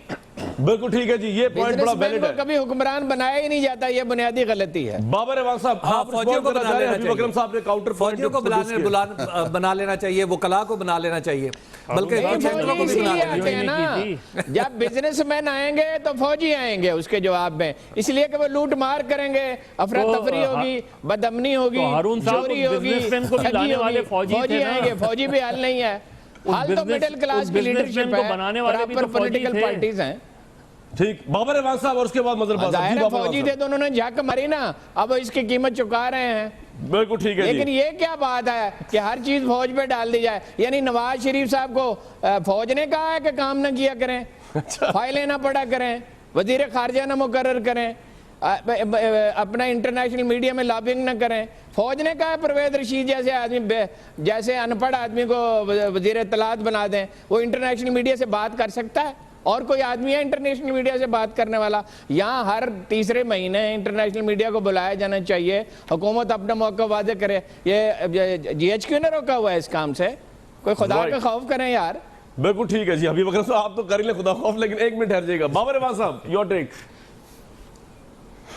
बिल्कुल ठीक है जी, ये पॉइंट बड़ा बिजनेसमैन वैलिड को है। कभी हुक्मरान बनाया ही नहीं जाता, ये बुनियादी गलती है। बाबर रहमान साहब हाँ, आप फौजियों को रिस्पॉन्ड करना बना चाह रहे हैं, लेना हबीब अकरम साहब ने काउंटर फौजियों को बना लेना चाहिए, वकला को बना लेना चाहिए, बल्कि नहीं, सेंटरों को फौजी भी बना इसीलिए लेना आते चाहिए। हैं नहीं ना, जब बिजनेसमैन आएंगे तो फौजी आएंगे उसके जवाब में, इसलिए कि वो लूट मार करेंगे, अफरा तफरी होगी, बदअमनी होगी, तो हारून साहब चोरी उस होगी, बिजनेसमैन को भी ठगी लाने वाले होगी, फौजी थे ना। आएंगे। फौजी भी हाल नहीं है, हाल तो बिजनेस- मिडिल क्लास उस की लीडरशिप बिजनेसमैन को है, बनाने वाले भी तो फौजी पॉलिटिकल थे। पार्टीज हैं। ठीक, बाबर रहमान साहब और उसके बाद मजर बात जाहिर है फौजी थे तो उन्होंने झक मारी ना, अब वो इसकी कीमत चुका रहे हैं। बिल्कुल ठीक है लेकिन जी। ये क्या बात है कि हर चीज फौज पे डाल दी जाए, यानी नवाज शरीफ साहब को फौज ने कहा है कि काम ना किया करें, फाइलें ना पढ़ा करें, वजीर खारजा ना मुकर्रर करें, अपना इंटरनेशनल मीडिया में लॉबिंग ना करें। फौज ने कहा है परवेज रशीद जैसे आदमी, जैसे अनपढ़ आदमी को वजीर इत्तलात बना दें, वो इंटरनेशनल मीडिया से बात कर सकता है? और कोई आदमी है इंटरनेशनल मीडिया से बात करने वाला? यहाँ हर तीसरे महीने इंटरनेशनल मीडिया को बुलाया जाना चाहिए, हुकूमत अपना मौका वादे करे। ये GHQ ने रोका हुआ है इस काम से, कोई खुदा का खौफ करें यार। बिल्कुल ठीक है जी, हबीब अकरम साहब आप तो कर ही ले खुदा खौफ, लेकिन एक मिनट ठहर जाएगा। बाबर रहमान साहब योर टेक।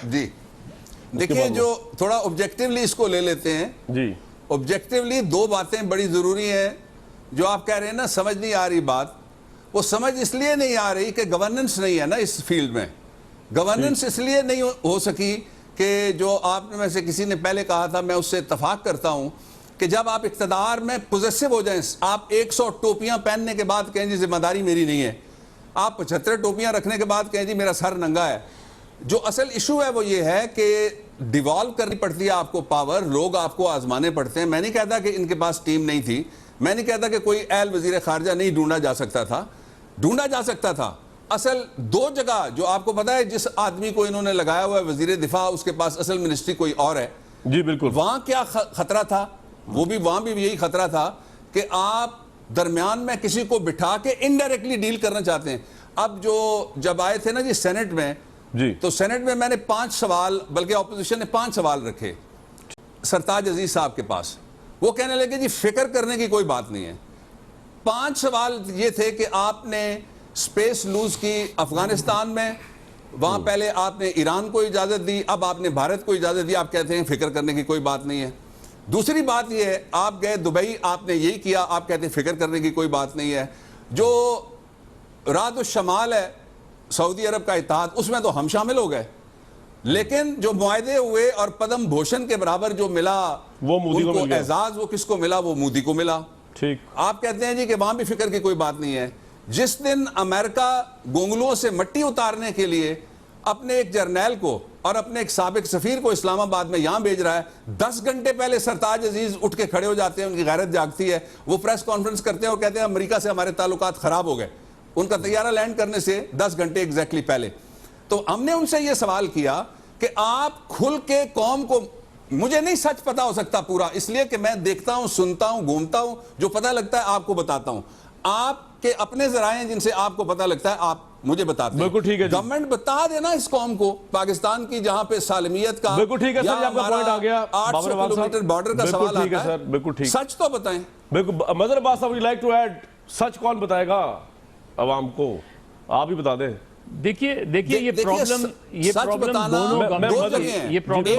जी देखिए, जो थोड़ा ऑब्जेक्टिवली इसको ले लेते हैं जी, ऑब्जेक्टिवली दो बातें बड़ी ज़रूरी हैं। जो आप कह रहे हैं ना समझ नहीं आ रही बात, वो समझ इसलिए नहीं आ रही कि गवर्नेंस नहीं है ना इस फील्ड में। गवर्नेंस इसलिए नहीं हो सकी कि जो आपने में से किसी ने पहले कहा था, मैं उससे इत्तफाक करता हूं कि जब आप इक़्तिदार में पोजेसिव हो जाएं, आप 100 टोपियां पहनने के बाद कहें जी जिम्मेदारी मेरी नहीं है, आप 75 टोपियां रखने के बाद कहें जी मेरा सर नंगा है। जो असल इशू है वो ये है कि डिवॉल्व करनी पड़ती है आपको पावर, लोग आपको आजमाने पड़ते हैं। मैं नहीं कहता कि इनके पास टीम नहीं थी, मैं नहीं कहता कि कोई एल वजीर खारजा नहीं ढूंढा जा सकता था, ढूंढा जा सकता था। असल दो जगह जो आपको पता है, जिस आदमी को इन्होंने लगाया हुआ है वजीर दिफा, उसके पास असल मिनिस्ट्री कोई और है। जी बिल्कुल। वहां क्या खतरा था? वो भी वहां भी यही खतरा था कि आप दरमियान में किसी को बिठा के इनडायरेक्टली डील करना चाहते हैं। अब जो जब आए थे ना जी सेनेट में जी, तो सेनेट में मैंने 5 सवाल, बल्कि ऑपोजिशन ने 5 सवाल रखे सरताज अजीज साहब के पास। वो कहने लगे जी फिक्र करने की कोई बात नहीं है। 5 सवाल ये थे कि आपने स्पेस लूज की अफगानिस्तान में, वहां पहले आपने ईरान को इजाजत दी, अब आपने भारत को इजाजत दी, आप कहते हैं फिक्र करने की कोई बात नहीं है। दूसरी बात यह है, आप गए दुबई, आपने यही किया, आप कहते हैं फिक्र करने की कोई बात नहीं है। जो रात शमाल है सऊदी अरब का इत्तेहाद, उसमें तो हम शामिल हो गए, लेकिन जो मुआहदे हुए और पद्म भूषण के बराबर जो मिला वो मोदी को मिल गया। एजाज वो किसको मिला? वो मोदी को मिला। ठीक, आप कहते हैं जी कि वहां भी फिक्र की कोई बात नहीं है। जिस दिन अमेरिका गोंगलुओं से मट्टी उतारने के लिए अपने एक जर्नैल को और अपने एक साबिक सफीर को इस्लामाबाद में यहां भेज रहा है, 10 घंटे पहले सरताज अजीज उठ के खड़े हो जाते हैं, उनकी गैरत जागती है, वो प्रेस कॉन्फ्रेंस करते हैं और कहते हैं अमेरिका से हमारे ताल्लुकात खराब हो गए। उनका तैयारा लैंड करने से 10 घंटे एग्जैक्टली पहले। तो हमने उनसे यह सवाल किया कि आप खुल के कौम को, मुझे नहीं सच पता हो सकता पूरा, इसलिए कि मैं देखता हूं, सुनता हूं, घूमता हूं, जो पता लगता है आपको बताता हूं। आपके अपने जराए जिनसे आपको पता लगता है आप मुझे बताते हैं। बिल्कुल ठीक है, गवर्नमेंट बता देना इस कौम को, पाकिस्तान की जहां पे सालमियत का, बिल्कुल ठीक है सर, आपका पॉइंट आ गया। 800 किलोमीटर बॉर्डर का सवाल आता है सर, बिल्कुल ठीक, सच तो बताएं। बिल्कुल। मदर अब्बास साहब, लाइक टू ऐड, सच कौन बताएगा अवाम को? आप ही बता दें। देखिए ये प्रॉब्लम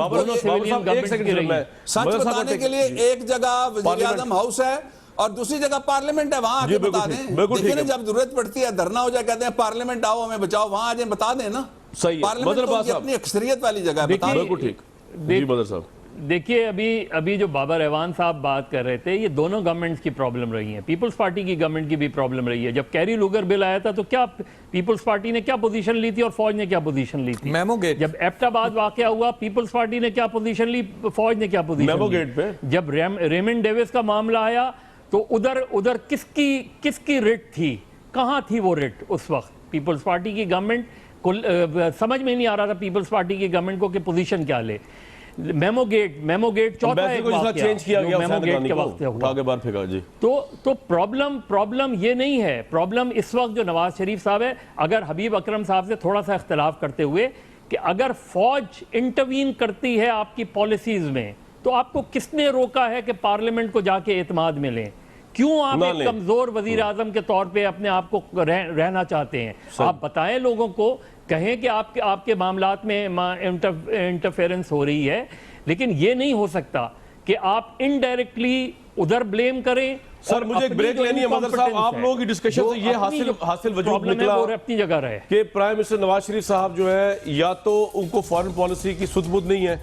दोनों सिविलियन गवर्नमेंट की रही है। सच बताने के लिए एक जगह वज़ीर आज़म हाउस है और दूसरी जगह पार्लियामेंट है, वहां आके बता दें। देखिए ना, जब जरूरत पड़ती है, धरना हो जाए, कहते हैं पार्लियामेंट आओ हमें बचाओ, वहां आ जाए, बता दें ना। सही, पार्लियामेंट अपनी अक्सरियत वाली जगह है। बिल्कुल ठीक जी मदर साहब। देखिए अभी जो बाबर रहमान साहब बात कर रहे थे, ये दोनों गवर्नमेंट्स की प्रॉब्लम रही है। पीपल्स पार्टी की गवर्नमेंट की भी प्रॉब्लम रही है। जब कैरी लुगर बिल आया था तो क्या पीपल्स पार्टी ने क्या पोजीशन ली थी और फौज ने क्या पोजीशन ली थी? Memo gate. जब एबटाबाद वाकया हुआ, पीपल्स पार्टी ने क्या पोजीशन ली, फौज ने क्या पोजीशन ली? मेमो गेट पे जब रेमंड डेविस का मामला आया तो उधर किसकी रिट थी, कहाँ थी वो रिट उस वक्त? पीपल्स पार्टी की गवर्नमेंट को समझ में नहीं आ रहा था पीपल्स पार्टी की गवर्नमेंट को कि पोजीशन क्या ले। मेमो गेट चौथा एक वाकया चेंज किया गया, मेमो गेट के वक्त हुआ। आगे बार फेंका जी। तो प्रॉब्लम ये नहीं है। प्रॉब्लम इस वक्त जो नवाज शरीफ साहब है, अगर हबीब अकरम साहब से थोड़ा सा इख्तलाफ करते हुए कि अगर फौज इंटरवीन करती है आपकी पॉलिसीज में, तो आपको किसने रोका है कि पार्लियामेंट को जाके एतमाद में लें? क्यों आप एक कमजोर वजीर आजम के तौर पे अपने आप को रहना चाहते हैं? आप बताएं लोगों को, कहें कि आपके मामलात में इंटरफेरेंस हो रही है, लेकिन ये नहीं हो सकता कि आप इनडायरेक्टली उधर ब्लेम करें। सर मुझे एक ब्रेक लेनी है मदर साहब, आप लोगों की डिस्कशन से ये हासिल वजूद निकला अपनी जगह रहे कि प्राइम मिनिस्टर नवाज शरीफ साहब जो है, या तो उनको फॉरेन पॉलिसी की सुध-बुध नहीं है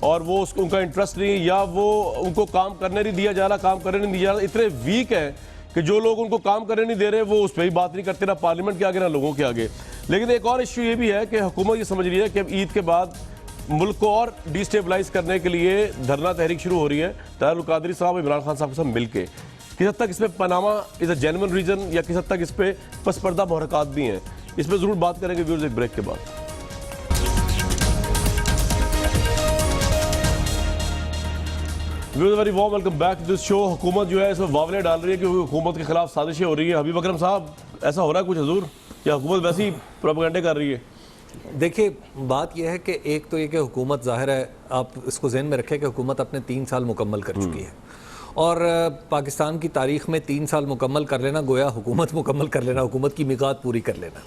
और वो उनका इंटरेस्ट नहीं है, या वो उनको काम करने नहीं दिया जा रहा, काम करने नहीं दिया जा रहा, इतने वीक है कि जो लोग उनको काम करने नहीं दे रहे वो उस पर ही बात नहीं करते, ना पार्लियामेंट के आगे ना लोगों के आगे। लेकिन एक और इश्यू ये भी है कि हुकूमत ये समझ रही है कि अब ईद के बाद मुल्क को और डिस्टेबलाइज करने के लिए धरना तहरीक शुरू हो रही है। ताहिर कादरी साहब, इमरान खान साहब के साथ मिलके किस हद तक इसमें Panama is a genuine reason या किस हद तक इस पर पसपर्दा मुहरकात भी हैं, इस पर जरूर बात करेंगे व्यूअर्स एक ब्रेक के बाद। Very warm welcome back to this show. हुकूमत जो है इसमें वावले डाल रही है क्योंकि हुकूमत के खिलाफ साजिशें हो रही है। हबीब अकरम साहब, ऐसा हो रहा है कुछ हजूर, या हुकूमत वैसे ही प्रोपेगेंडे कर रही है? देखिए, बात यह है कि एक तो ये कि हुकूमत, जाहिर है आप इसको जहन में रखें कि हुकूमत अपने 3 साल मुकम्मल कर चुकी है, और पाकिस्तान की तारीख में 3 साल मुकम्मल कर लेना गोया हुकूमत मुकम्मल कर लेना, हुकूमत की मिकात पूरी कर लेना।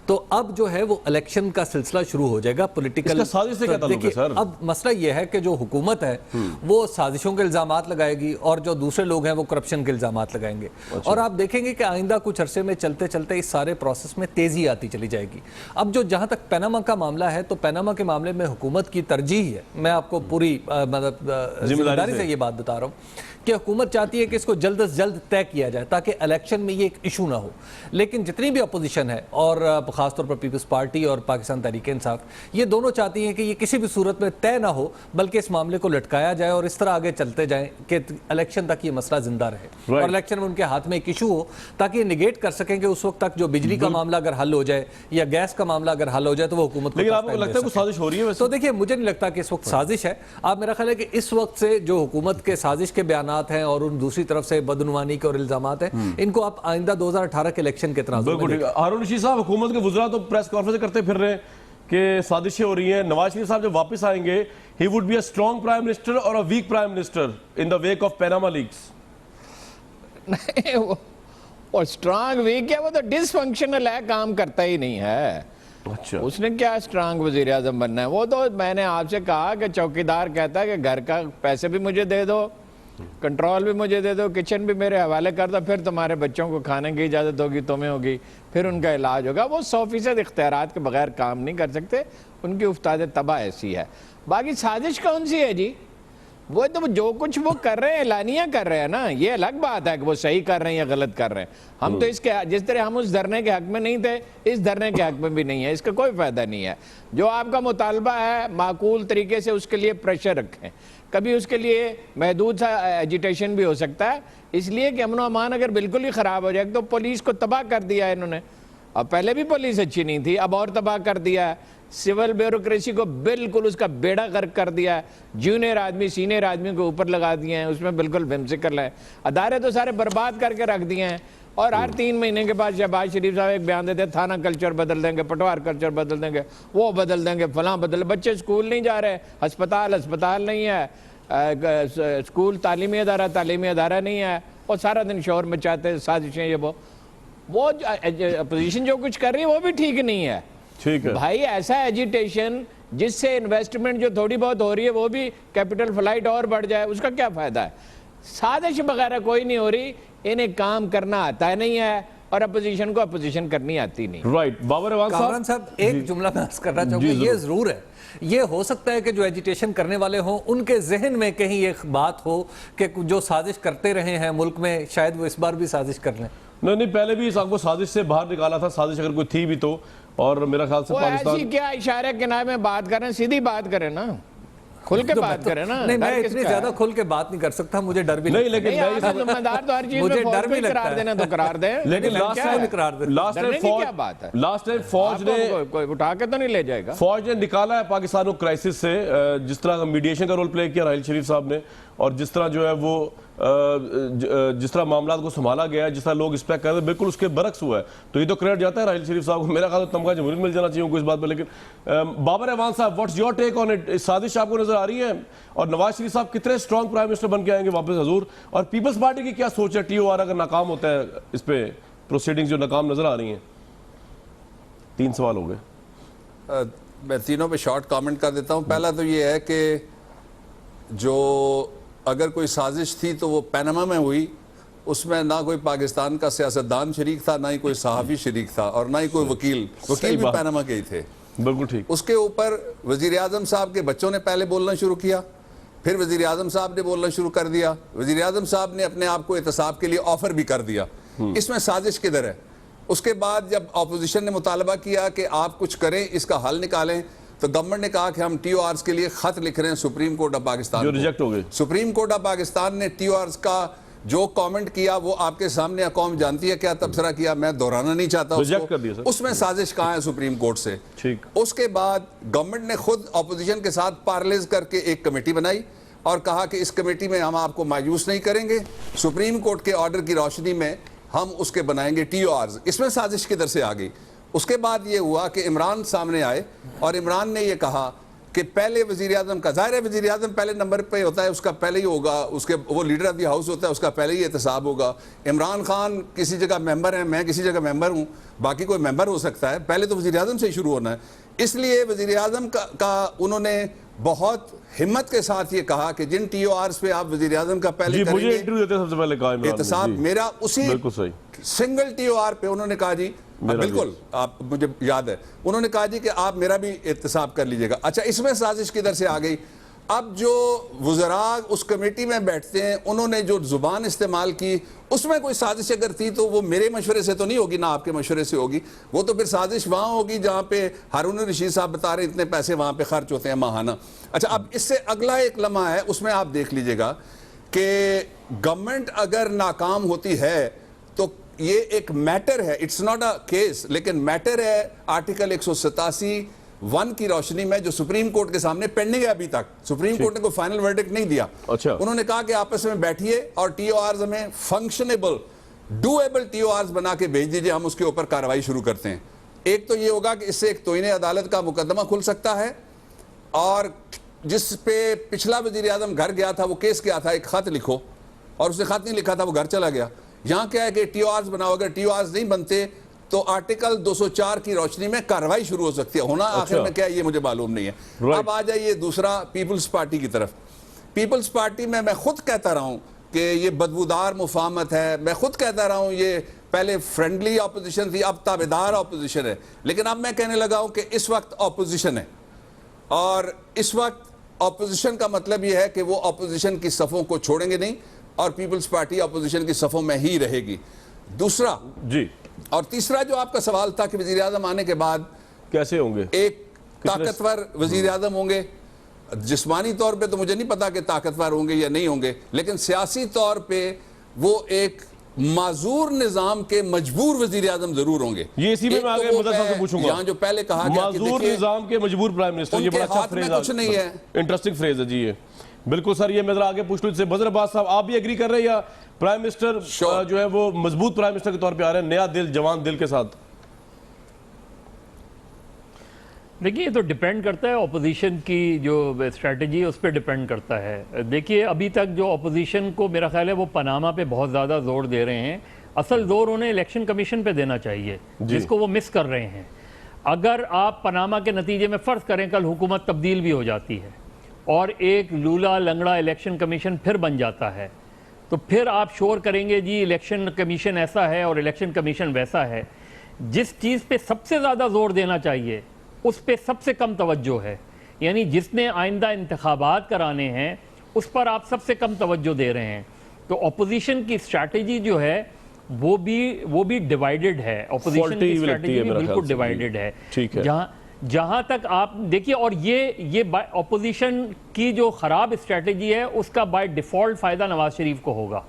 तो अब जो है वो इलेक्शन का सिलसिला शुरू हो जाएगा। पॉलिटिकल साजिश से क्या ताल्लुक है सर? अब मसला यह है कि जो हुकूमत है वो साजिशों के इल्जामात लगाएगी और जो दूसरे लोग हैं वो करप्शन के इल्जामात लगाएंगे। और आप देखेंगे कि आइंदा कुछ अरसे में चलते चलते इस सारे प्रोसेस में तेजी आती चली जाएगी। अब जो जहां तक पनामा का मामला है, तो पनामा के मामले में हुकूमत की तरजीह है, मैं आपको पूरी मतलब जिम्मेदारी से ये बात बता रहा हूँ कि हुकूमत चाहती है कि इसको जल्द से जल्द तय किया जाए ताकि इलेक्शन में ये एक इशू ना हो। लेकिन जितनी भी अपोजिशन है, और ख़ासतौर पर पीपल्स पार्टी और पाकिस्तान तहरीक इंसाफ, ये दोनों चाहती हैं कि ये किसी भी सूरत में तय ना हो, बल्कि इस मामले को लटकाया जाए और इस तरह आगे चलते जाएं कि इलेक्शन तक ये मसला जिंदा रहे और इलेक्शन में उनके हाथ में एक इशू हो ताकि ये निगेट कर सकें कि उस वक्त तक जो बिजली का मामला अगर हल हो जाए या गैस का मामला अगर हल हो जाए तो वो हुकूमत को। लेकिन आपको लगता है कुछ साजिश हो रही है? तो देखिए, मुझे नहीं लगता कि इस वक्त साजिश है। आप, मेरा ख्याल है कि इस वक्त से जो हुकूमत के साजिश के बयानात हैं और उन दूसरी तरफ से बदनुमानी के और इल्जामात हैं, इनको आप आइंदा 2018 के इलेक्शन के तराजू में देखें। हारून रशीद साहब, हुकूमत के वज़रा तो प्रेस कॉन्फ्रेंस करते फिर रहे हैं कि साजिशें हो रही हैं। नवाज शरीफ साहब जब वापस आएंगे, he would be a strong prime minister और a weak prime minister in the wake of Panama leaks. नहीं, वो स्ट्रॉन्ग वीक है, वो तो डिसफंक्शनल है, काम करता ही नहीं है। अच्छा, उसने क्या स्ट्रॉन्ग वजीर आजम बनना है? वो तो मैंने आपसे कहा कि चौकीदार कहता है कि घर का पैसे भी मुझे दे दो, कंट्रोल भी मुझे दे दो, किचन भी मेरे हवाले कर दो, फिर तुम्हारे बच्चों को खाने की इजाज़त होगी, तुम्हें होगी, फिर उनका इलाज होगा। वो 100% इख्तियारात के बगैर काम नहीं कर सकते, उनकी उस्ताद तबाह ऐसी है। बाकी साजिश कौन सी है जी? वो तो जो कुछ वो कर रहे हैं एलानिया कर रहे हैं ना, ये अलग बात है कि वो सही कर रहे हैं या गलत कर रहे हैं। हम तो इसके, जिस तरह हम उस धरने के हक में नहीं थे, इस धरने के हक में भी नहीं है, इसका कोई फायदा नहीं है। जो आपका मुतालबा है माकूल तरीके से उसके लिए प्रेशर रखें, कभी उसके लिए महदूद सा एजिटेशन भी हो सकता है, इसलिए कि अमन अमान अगर बिल्कुल ही ख़राब हो जाए तो पुलिस को तबाह कर दिया है इन्होंने। अब पहले भी पुलिस अच्छी नहीं थी, अब और तबाह कर दिया है। सिविल ब्यूरोक्रेसी को बिल्कुल उसका बेड़ा गर्क कर दिया है, जूनियर आदमी सीनियर आदमी को ऊपर लगा दिए हैं, उसमें बिल्कुल विम्सिकल है। अदारे तो सारे बर्बाद करके रख दिए हैं। और हर 3 महीने के बाद शहबाज शरीफ साहब एक बयान देते हैं, थाना कल्चर बदल देंगे, पटवार कल्चर बदल देंगे, वो बदल देंगे, फलां बदल। बच्चे स्कूल नहीं जा रहे, अस्पताल नहीं है, स्कूल तालीमी अदारा नहीं है, और सारा दिन शोर मचाते हैं, साजिशें ये वो अपोजिशन जो कुछ कर रही है वो भी ठीक नहीं है। ठीक है भाई, ऐसा एजिटेशन जिससे इन्वेस्टमेंट जो थोड़ी बहुत हो रही है वो भी कैपिटल फ्लाइट और बढ़ जाए, उसका क्या फायदा है? साजिश वगैरह कोई नहीं हो रही, इन्हें काम करना आता नहीं है और अपोजिशन को अपोजिशन करनी आती नहीं। राइट। बाबर अवान कामरान साहब, एक जुमला मैं अर्ज करना चाहूंगा, ये जरूर है, ये हो सकता है कि जो एजिटेशन करने वाले हों उनके जहन में कहीं एक बात हो कि जो साजिश करते रहे हैं मुल्क में, शायद वो इस बार भी साजिश कर लें। नहीं, पहले भी इसको साजिश से बाहर निकाला था, साजिश अगर कोई थी भी तो। और मेरा ख्याल से पाकिस्तान ऐसी क्या इशारे किनारे में बात करें, सीधी बात करें ना, खुल के बात करें ना। नहीं, मैं इतनी ज्यादा खुल के बात नहीं कर सकता, मुझे डर भी नहीं, लेकिन जिम्मेदार तो हर चीज मुझे में डर भी लगता करार है। देना तो करार दें, लेकिन लास्ट टाइम फौज ने कोई उठा के तो नहीं ले जाएगा। फौज ने निकाला है पाकिस्तान को क्राइसिस से, जिस तरह मीडिएशन का रोल प्ले किया राहिल शरीफ साहब ने, और जिस तरह जो है वो जिस तरह मामला को संभाला गया है, जिस तरह लोग एक्सपेक्ट कर रहे हैं, बिल्कुल उसके बरक्स हुआ है। तो ये तो क्रेडिट जाता है राहिल शरीफ साहब को। मेरा ख्याल तमगा जमहूरी मिल जाना चाहिए उनको इस बात पर। लेकिन बाबर अवान साहब, what's your take on it? साजिश आपको नजर आ रही है? और नवाज शरीफ साहब कितने स्ट्रॉन्ग प्राइम मिनिस्टर बन के आएंगे वापस हजूर? और पीपल्स पार्टी की क्या सोच है? TOR अगर नाकाम होता है, इस पे प्रोसीडिंग्स जो नाकाम नजर आ रही हैं। 3 सवाल हो गए, मैं तीनों पे शॉर्ट कमेंट कर देता हूं। पहला तो ये है कि जो अगर कोई साजिश थी तो वो पनामा में हुई, उसमें ना कोई पाकिस्तान का सियासतदान शरीक था, ना ही कोई सहाफ़ी शरीक था, और ना ही कोई वकील भी पनामा के ही थे। बिल्कुल ठीक। उसके ऊपर वज़ीर आज़म साहब के बच्चों ने पहले बोलना शुरू किया, फिर वज़ीर आज़म साहब ने बोलना शुरू कर दिया, वज़ीर आज़म साहब ने अपने आप को एहतसाब के लिए ऑफर भी कर दिया। इसमें साजिश किधर है? उसके बाद जब अपोजिशन ने मुतालबा किया कि आप कुछ करें, इसका हल निकालें, तो गवर्नमेंट ने कहा कि हम TORs के लिए खत लिख रहे हैं सुप्रीम कोर्ट ऑफ पाकिस्तान, जो रिजेक्ट हो गए। सुप्रीम कोर्ट ऑफ पाकिस्तान ने TORs का जो कमेंट किया वो आपके सामने कौम जानती है क्या तबसरा किया, मैं दोहराना नहीं चाहता उसको। उसमें साजिश कहाँ है सुप्रीम कोर्ट से? ठीक। उसके बाद गवर्नमेंट ने खुद अपोजिशन के साथ पार्लेज करके एक कमेटी बनाई और कहा कि इस कमेटी में हम आपको मायूस नहीं करेंगे, सुप्रीम कोर्ट के ऑर्डर की रोशनी में हम उसके बनाएंगे TORs। इसमें साजिश किधर से आ गई? उसके बाद ये हुआ कि इमरान सामने आए और इमरान ने ये कहा कि पहले वजीर आजम का, जाहिर है वजीर आजम पहले नंबर पे होता है, उसका पहले ही होगा, उसके वो लीडर ऑफ द हाउस होता है, उसका पहले ही एहतसाब होगा। इमरान खान किसी जगह मेंबर है, मैं किसी जगह मेंबर हूँ, बाकी कोई मेंबर हो सकता है, पहले तो वजीर आजम से ही शुरू होना है। इसलिए वजीर आजम का उन्होंने बहुत हिम्मत के साथ ये कहा कि जिन TORs पे आप वजीर आजम का पहले मुझे इंटरव्यू देते सबसे पहले कहा एहतसाब मेरा उसी सिंगल TOR पे उन्होंने कहा जी बिल्कुल, आप मुझे याद है, उन्होंने कहा जी कि आप मेरा भी एहतसाब कर लीजिएगा। अच्छा, इसमें साजिश किधर से आ गई? अब जो वज़रा उस कमेटी में बैठते हैं उन्होंने जो जुबान इस्तेमाल की, उसमें कोई साजिश अगर थी तो वो मेरे मशवरे से तो नहीं होगी, ना आपके मशवरे से होगी, वो तो फिर साजिश वहाँ होगी जहाँ पे हारून रशीद साहब बता रहे इतने पैसे वहाँ पे खर्च होते हैं माहाना। अच्छा, अब इससे अगला एक लम्हा है, उसमें आप देख लीजिएगा कि गवर्नमेंट अगर नाकाम होती है तो ये एक मैटर है, इट्स नॉट अ केस, लेकिन मैटर है आर्टिकल 187(1) की रोशनी में जो सुप्रीम कोर्ट के सामने पेंडिंग है अभी तक। सुप्रीम कोर्ट ने कोई फाइनल वर्डिक्ट नहीं दिया। अच्छा। उन्होंने कहा कि आपस में बैठिए और TORs हमें फंक्शनेबल डूएबल TORs बना के भेज दीजिए, हम उसके ऊपर कार्रवाई शुरू करते हैं। एक तो ये होगा कि इससे एक तोइने अदालत का मुकदमा खुल सकता है, और जिस पे पिछला वजीर आजम घर गया था वो केस क्या था, एक खत लिखो, और उसने खत नहीं लिखा था, वो घर चला गया। यहाँ क्या है कि TORs बनाओ, अगर TORs नहीं बनते तो आर्टिकल 204 की रोशनी में कार्रवाई शुरू हो सकती है। होना आखिर में क्या है ये मुझे मालूम नहीं है। अब आ जाइए दूसरा पीपल्स पार्टी की तरफ। पीपल्स पार्टी में मैं खुद कहता रहा हूँ कि ये बदबूदार मुफाहमत है, मैं खुद कहता रहा हूँ ये पहले फ्रेंडली अपोजिशन थी, अब ताबेदार अपोजिशन है, लेकिन अब मैं कहने लगा हूँ कि इस वक्त अपोजिशन है, और इस वक्त ऑपोजिशन का मतलब यह है कि वो ऑपोजिशन की सफ़ों को छोड़ेंगे नहीं और पीपल्स पार्टी ऑपोजिशन की सफ़ों में ही रहेगी। दूसरा जी, और तीसरा जो आपका सवाल था कि वज़ीर आज़म आने के बाद कैसे होंगे? एक ताकतवर वज़ीर आज़म होंगे। जिस्मानी तौर पे तो मुझे नहीं पता कि ताकतवर होंगे या नहीं होंगे, लेकिन सियासी तौर पे वो एक माजूर निज़ाम के मजबूर वज़ीर आज़म जरूर होंगे। ये इसी में मैं आगे मदद साहब से पूछूंगा। यहाँ जो पहले कहा गया कि माजूर देखिए, निजाम के मजबूर प्राइम मिनिस्टर, ये बड़ा अच्छा हाथ में फ्रेज कुछ नहीं है। इंटरेस्टिंग फ्रेज है जी ये। बिल्कुल सर, ये मैं जरा आगे पूछ लूं इससे। बदर अब्बास साहब, आप भी एग्री कर रहे हैं या प्राइम मिनिस्टर जो है वो मजबूत प्राइम मिनिस्टर के तौर पे आ रहे हैं, नया दिल, जवान दिल के साथ? देखिए, ये तो डिपेंड करता है ऑपोजिशन की जो स्ट्रेटजी है उस पर डिपेंड करता है। देखिए, अभी तक जो ऑपोजिशन को मेरा ख्याल है वो पनामा पे बहुत ज़्यादा जोर दे रहे हैं। असल जोर उन्हें इलेक्शन कमीशन पे देना चाहिए, जिसको वो मिस कर रहे हैं। अगर आप पनामा के नतीजे में फ़र्ज़ करें कल हुकूमत तब्दील भी हो जाती है और एक लूला लंगड़ा इलेक्शन कमीशन फिर बन जाता है, तो फिर आप शोर करेंगे जी इलेक्शन कमीशन ऐसा है और इलेक्शन कमीशन वैसा है। जिस चीज़ पे सबसे ज़्यादा जोर देना चाहिए उस पे सबसे कम तवज्जो है, यानी जिसने आइंदा इंतखाबात कराने हैं उस पर आप सबसे कम तवज्जो दे रहे हैं। तो ऑपोजिशन की स्ट्रैटेजी जो है वो भी डिवाइडेड है। ऑपोजिशन की स्ट्रैटेजी भी बिल्कुल डिवाइडेड है। ठीक है। जहां तक आप देखिए, और ये ऑपोजिशन की जो खराब स्ट्रैटेजी है उसका बाय डिफॉल्ट फायदा नवाज शरीफ को होगा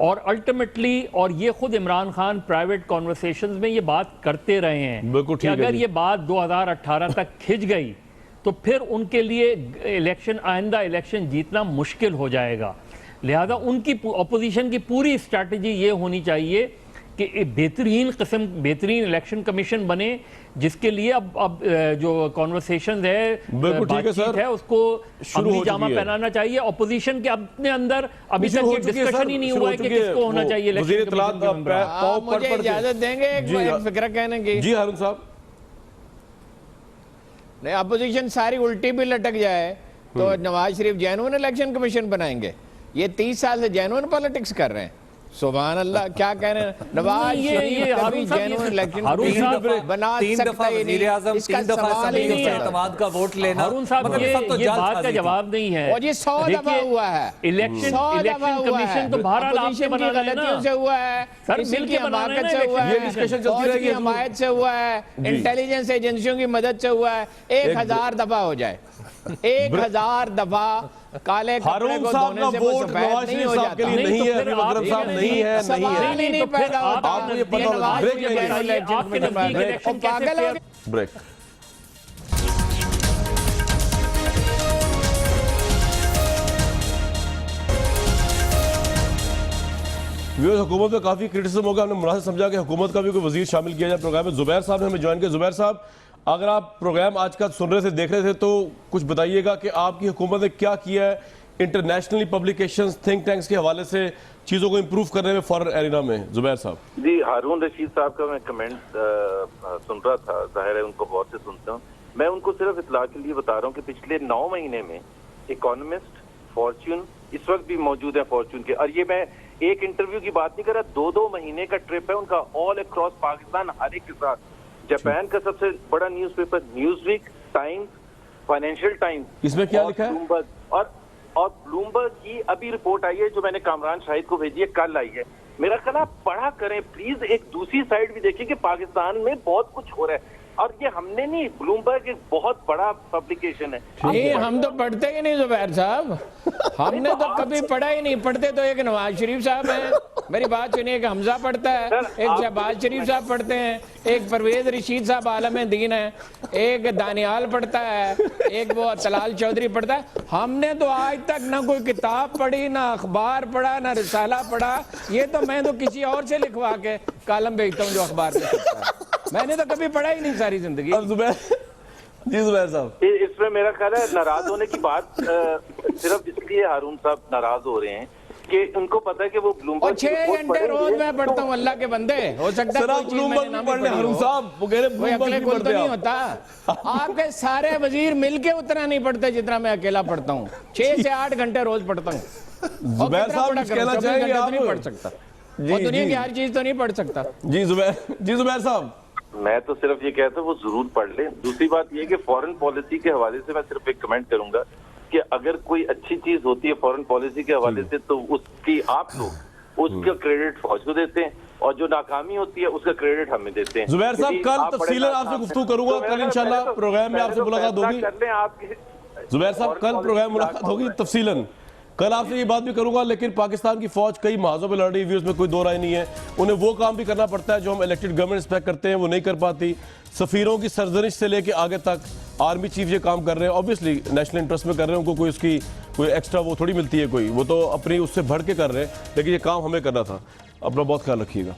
और अल्टीमेटली, और ये खुद इमरान खान प्राइवेट कॉन्वर्सेशंस में ये बात करते रहे हैं कि अगर ये बात 2018 तक खिंच गई तो फिर उनके लिए इलेक्शन, आइंदा इलेक्शन जीतना मुश्किल हो जाएगा। लिहाजा उनकी ऑपोजिशन की पूरी स्ट्रैटेजी ये होनी चाहिए कि बेहतरीन इलेक्शन कमीशन बने, जिसके लिए अब जो कॉन्वर्सेशन है, बातचीत है, उसको अमली जामा पहनाना चाहिए। ऑपोजिशन के अपने अंदर अभी तक ये डिस्कशन ही नहीं हुआ है कि किसको होना चाहिए इलेक्शन कमीशन। मुझे इजाजत देंगे एक फिक्र कहने की? जी हारून साहब। नहीं, अपोजिशन सारी उल्टी भी लटक जाए तो Nawaz Sharif genuine election commission बनाएंगे। ये 30 साल से जेन्युइन पॉलिटिक्स कर रहे हैं। सुभान अल्लाह, क्या कह रहे हैं नवाज शरीफ कभी जेन्युइन इलेक्शन बना सकता ही नहीं। इसका सवाल ही नहीं है। एतमाद का वोट लेना, हारून साहब, ये बात का जवाब नहीं है। और ये 100 दफा हुआ है। इलेक्शन कमीशन तो बहरहाल आपसे बना रहे हैं ना। गलतियों से हुआ है, सर, किसी मिल की के बना रहे हमाकत हैं से हुआ ना, है, ये डिस्कशन चलती फौज रहेगी की हमायत से हुआ है, इंटेलिजेंस एजेंसियों की मदद से हुआ है। 1000 दफा हो जाए, 1000 दफा काले कपड़े को धोने से वो सफेद नहीं हो जाता। नहीं है, अकरम साहब, नहीं है, नहीं है। नहीं पैदा होता। आपको ये पता होगा। पागल हो गए। ब्रेक। हुकूमत में काफी क्रिटिसिज्म होगा, हमने मुनासिब समझा कि हुकूमत का भी कोई वजीर शामिल किया जाए प्रोग्राम में। जुबैर साहब ने हमें ज्वाइन किया। जुबैर साहब, अगर आप प्रोग्राम आज का सुन रहे थे, देख रहे थे, तो कुछ बताइएगा कि आपकी हुकूमत ने क्या किया है इंटरनेशनली पब्लिकेशंस, थिंक टैंक्स के हवाले से चीज़ों को इम्प्रूव करने में फॉरेन एरिना में। जुबैर साहब जी, हारून रशीद साहब का मैं कमेंट सुन रहा था, जाहिर है उनको बहुत से सुनता हूँ। मैं उनको सिर्फ इतला के लिए बता रहा हूँ कि पिछले 9 महीने में इकोनॉमिस्ट, फॉर्च्यून, इस वक्त भी मौजूद है फॉर्च्यून के, और ये मैं एक इंटरव्यू की बात नहीं कर रहा, 2-2 महीने का ट्रिप है उनका ऑल अक्रॉस पाकिस्तान, हर एक के साथ। जापान का सबसे बड़ा newspaper Newsweek, times, financial times, इसमें क्या लिखा है? ब्लूमबर्ग और ब्लूमबर्ग की अभी रिपोर्ट आई है जो मैंने कामरान शाहिद को भेजी है, कल आई है। मेरा ख्याल आप पढ़ा करें प्लीज, एक दूसरी साइड भी देखिए कि पाकिस्तान में बहुत कुछ हो रहा है। और ये हमने नहीं, ब्लूमबर्ग एक बहुत बड़ा पब्लिकेशन है। नहीं, हम तो पढ़ते ही नहीं जुबैर साहब, हमने तो कभी पढ़ा ही नहीं। पढ़ते तो एक नवाज शरीफ साहब हैं, मेरी बात सुनिए, एक हमजा पढ़ता है, एक शहबाज शरीफ साहब पढ़ते हैं, एक परवेज रशीद साहब आलम दीन है, एक दानियाल पढ़ता है, एक वो तलाल चौधरी पढ़ता है। हमने तो आज तक ना कोई किताब पढ़ी, ना अखबार पढ़ा, ना रिसाला पढ़ा। ये तो मैं तो किसी और से लिखवा के कालम भेजता हूँ जो अखबार में छपता है। मैंने तो कभी पढ़ा ही नहीं सारी जिंदगी। जी जुबैर साहब, इसमें मेरा ख्याल है नाराज होने की बात सिर्फ इसलिए हारून साहब नाराज हो रहे हैं कि उनको पता है कि वो ब्लूमबर्ग 6 घंटे रोज मैं पढ़ता हूँ, अल्लाह के बंदे। हो सकता है कोई चीज़ मैंने ना भी पढ़ी हो, अकेले कुल तो नहीं होता। आपके सारे वजीर मिलके उतना नहीं पढ़ते जितना मैं अकेला पढ़ता हूँ। 6 से 8 घंटे रोज पढ़ता हूँ। जुबैर साहब कहना चाहेंगे आप? नहीं पढ़ सकता, और दुनिया की हर चीज तो नहीं पढ़ सकता। जी जुबैर साहब, मैं तो सिर्फ ये कहता हूँ वो जरूर पढ़ ले। दूसरी बात ये कि फॉरेन पॉलिसी के हवाले से मैं सिर्फ एक कमेंट करूंगा कि अगर कोई अच्छी चीज होती है फॉरेन पॉलिसी के हवाले से तो उसकी आप लोग उसका क्रेडिट फौज को देते हैं, और जो नाकामी होती है उसका क्रेडिट हमें देते हैं। जुबैर साहब, यदि कल आप बड़े तफसीलन आपसे गुफ्तगू करूंगा, कल इंशाल्लाह प्रोग्राम में आपसे मुलाकात होगी। जुबैर साहब, कल प्रोग्राम मुलाकात होगी तफसीलन, कल आपसे ये बात भी करूंगा। लेकिन पाकिस्तान की फौज कई महाजों पर लड़ रही है, उसमें कोई दो राय नहीं है। उन्हें वो काम भी करना पड़ता है जो हम इलेक्टेड गवर्नमेंट एक्सपेक्ट करते हैं, वो नहीं कर पाती। सफीरों की सरजनिश से लेके आगे तक आर्मी चीफ ये काम कर रहे हैं, ऑब्वियसली नेशनल इंटरेस्ट में कर रहे हैं, उनको कोई उसकी कोई एक्स्ट्रा वो थोड़ी मिलती है कोई, वो तो अपनी उससे बढ़ के कर रहे हैं। लेकिन ये काम हमें करना था। अपना बहुत ख्याल रखिएगा।